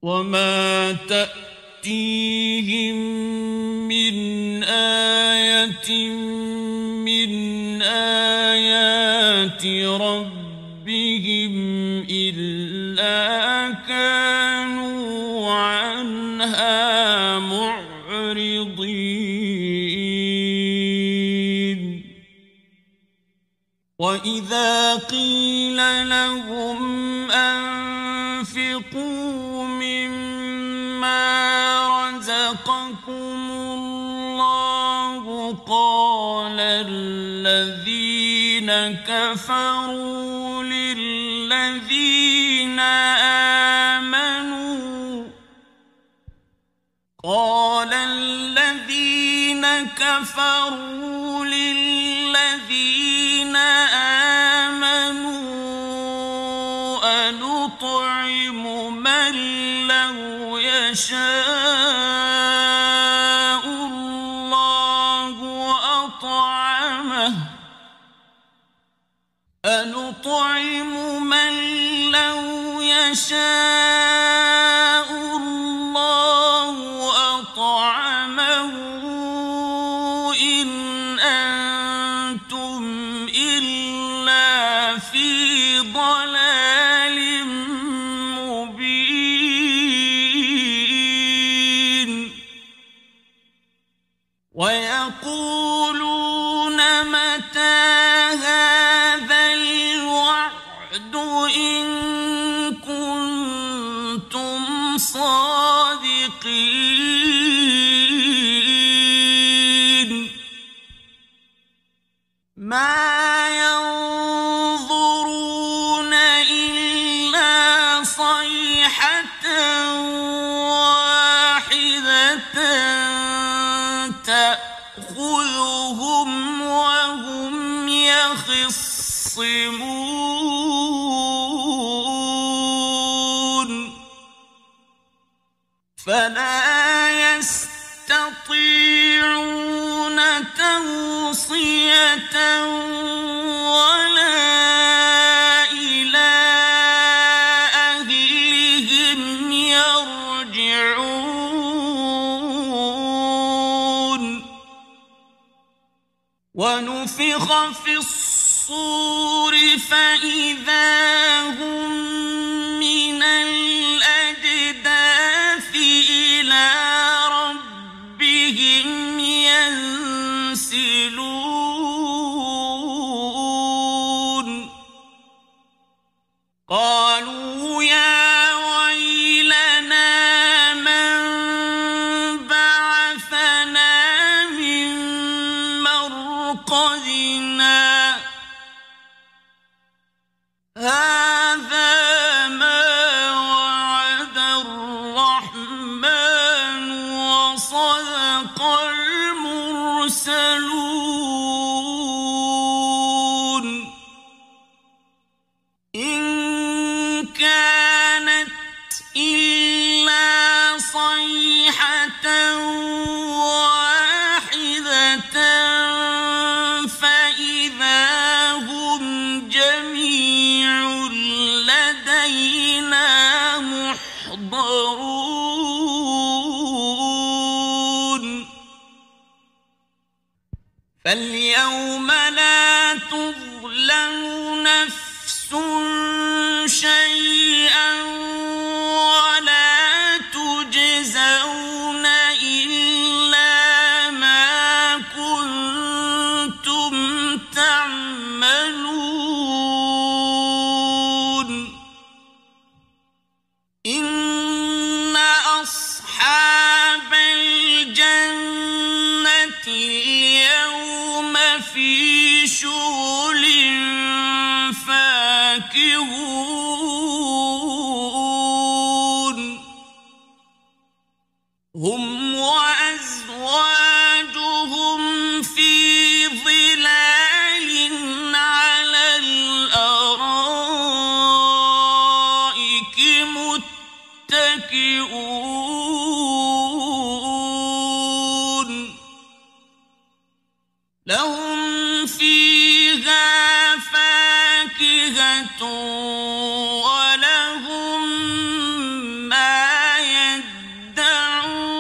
وما تأتيهم من آية من آيات ربهم إلا كانوا عنها معرضين وإذا قيل لهم أنفقوا مما رزقكم الله قال الذين كفروا للذين آمنوا أنطعم من لو يشاء الله أطعمه أنطعم من لو يشاء الله أطعمه إن أنتم إلا في ضلال مبين ويقولون متى هذا الوعد إن كنتم صادقين ما ينظرون إلا صيحة واحدة تأخذهم وهم يخصمون فلا يستطيعون توصية ولا إلى أهلهم يرجعون ونفخ في الصور فإذا هم من الأجداث إلى ربهم ينسلون قالوا يا ويلنا من بعثنا من مرقدنا هذا ما وعد الرحمن وصدق المرسلون إن كانت إلا صيحة واحدة فإذا هم جميع لدينا محضرون فاليوم لا تظلم نفس شيئا ولا تجزون إلا ما كنتم تعملون إن أصحاب الجنة اليوم في شغل فاكهون هم وأزواجهم في ظلال على الأرائك لهم فيها فاكهة ولهم ما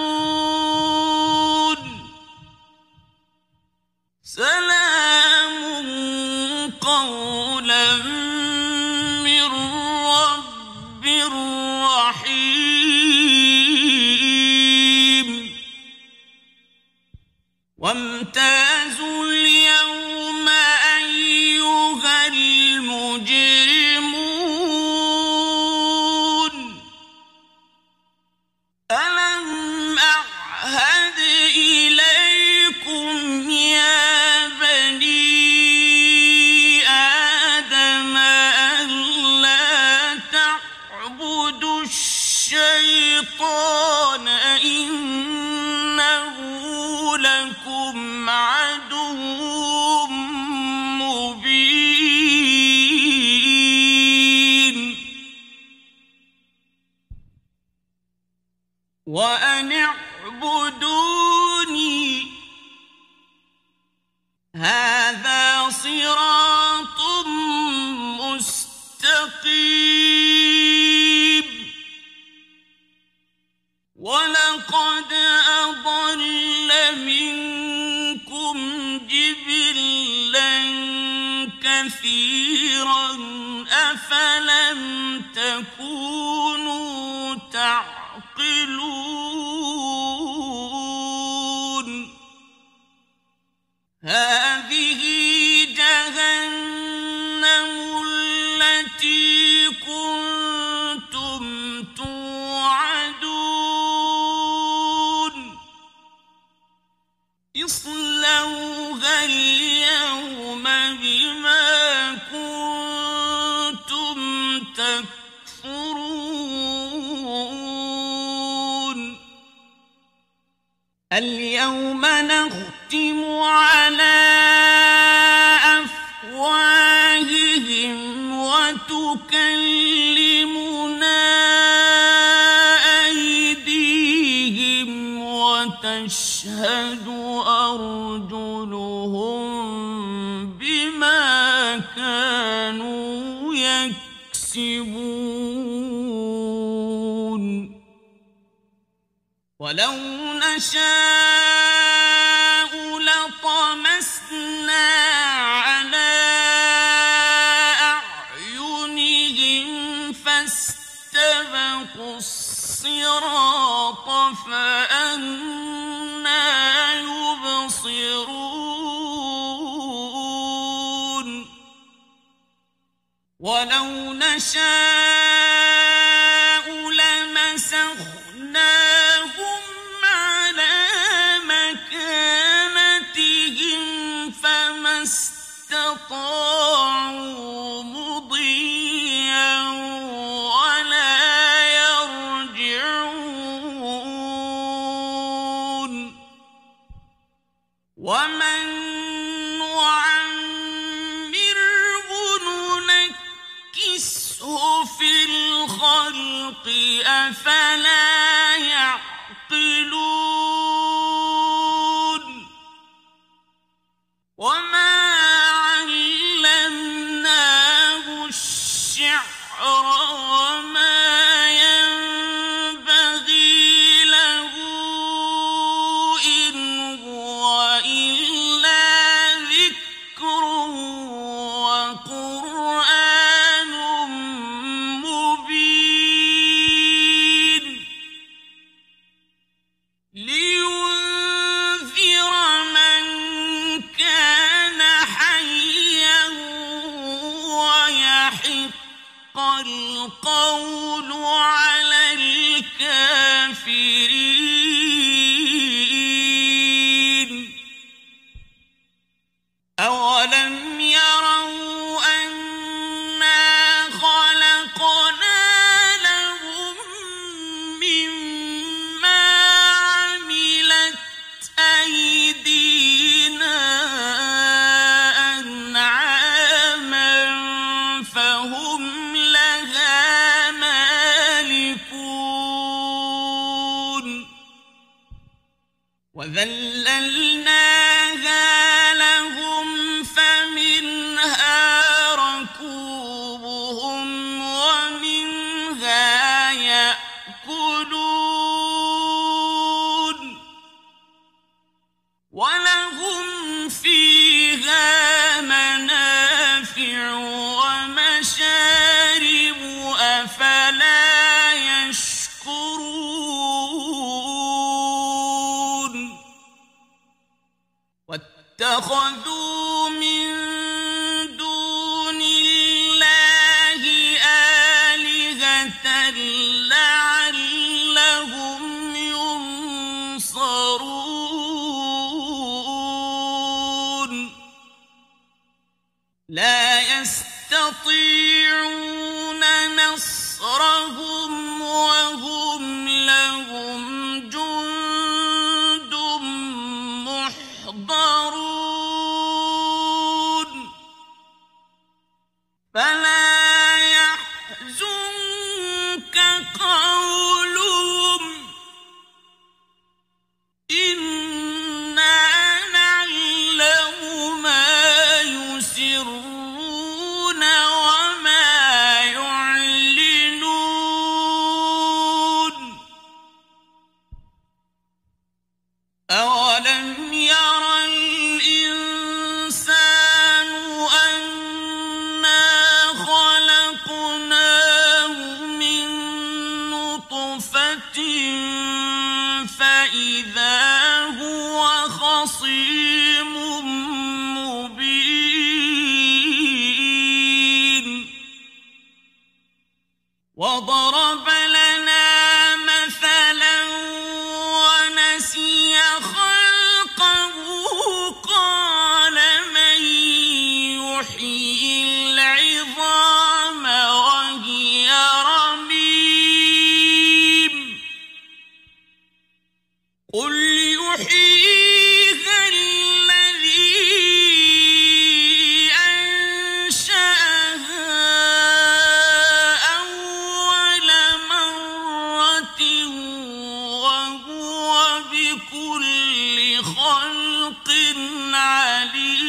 يدعون سلام قولا من رب رحيم وامتازوا اليوم أيها المجرمون ألم أعهد إليكم يا بني آدم ألا تعبدوا الشيطان إنه لكم عدو مبين وأن اعبدوني هذا صراط مستقيم ولقد أضل منكم جبلا كثيرا أفلم تكونوا تعقلون هذه جهنم التي كنتم توعدون اصلوها اليوم بما كنتم تكفرون اليوم نختم على أفواههم وتكلمنا أيديهم وتشهد أرجلهم بما كانوا يكسبون ولو نشاء لطمسنا على أعينهم فاستبقوا الصراط فأنى يبصرون ولو نشاء لمسخناهم على مكانتهم فما استطاعوا مضيا ولا يرجعون ومن نعمره ننكسه في الخلق أفلا يعقلون وما علمناه الشعر وما ينبغي له إن هو إلا ذكر وقرآن مبين لينذر من كان حيا ويحق القول على الكافرين أولم يروا أنا خلقنا لهم مما عملت أيدينا أنعاما فهم لها مالكون وذللناها لهم اتَّخَذُوا مِن دُونِ اللَّهِ آلِهَةً لَّعَلَّهُمْ يُنصَرُونَ لَا يَسْتَطِيعُونَ نَصْرَهُمْ وَهُمْ لَهُمْ جُندٌ مُّحْضَرُونَ فَلَا يَحْزُنكَ قَوْلُهُمْ إِنَّا نَعْلَمُ مَا يُسِرُّونَ وَمَا يُعْلِنُونَ أَوَلَمْ يَرَ الْإِنسَانُ أَنَّا خَلَقْنَاهُ مِن نُّطْفَةٍ فَإِذَا هُوَ خَصِيمٌ مُّبِينٌ وَضَرَبَ لَنَا مَثَلًا وَنَسِيَ خَلْقَهُ قَالَ مَن يُحْيِي الْعِظَامَ وَهِيَ رَمِيمٌ قُلْ يُحْيِيهَا الَّذِي أَنشَأَهَا أَوَّلَ مَرَّةٍ وَهُوَ بِكُلِّ خَلْقٍ عَلِيمٌ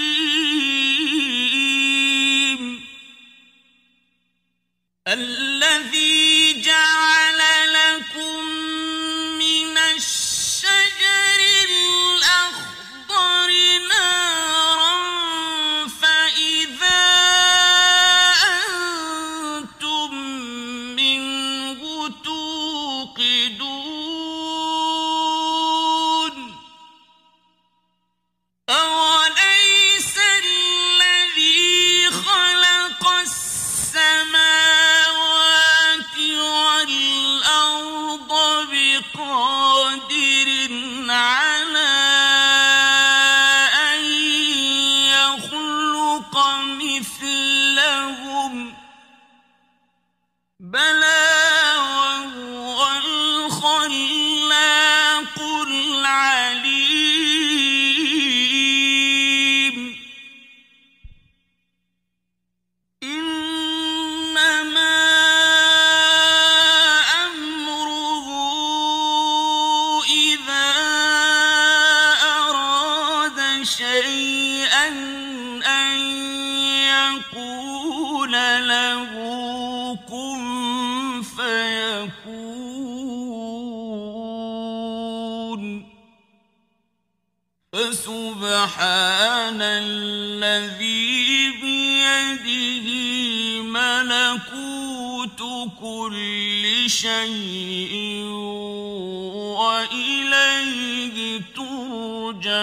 الَّذِي جَعَلَ لَكُم مِّنَ الشَّجَرِ الْأَخْضَرِ نَارًا فَإِذَا أَنتُم مِّنْهُ تُوقِدُونَ أَوَلَيْسَ الَّذِي خَلَقَ السَّمَاوَاتِ وَالْأَرْضَ بِقَادِرٍ عَلَىٰ أَن يَخْلُقَ مِثْلَهُم ۚ بَلَىٰ وَهُوَ الْخَلَّاقُ الْعَلِيمُ إِنَّمَا أَمْرُهُ إِذَا أَرَادَ شَيْئًا أَن يَقُولَ لَهُ كُن فَيَكُونُ فَسُبْحَانَ الَّذِي بِيَدِهِ مَلَكُوتُ كُلِّ شَيْءٍ وَإِلَيْهِ تُرْجَعُونَ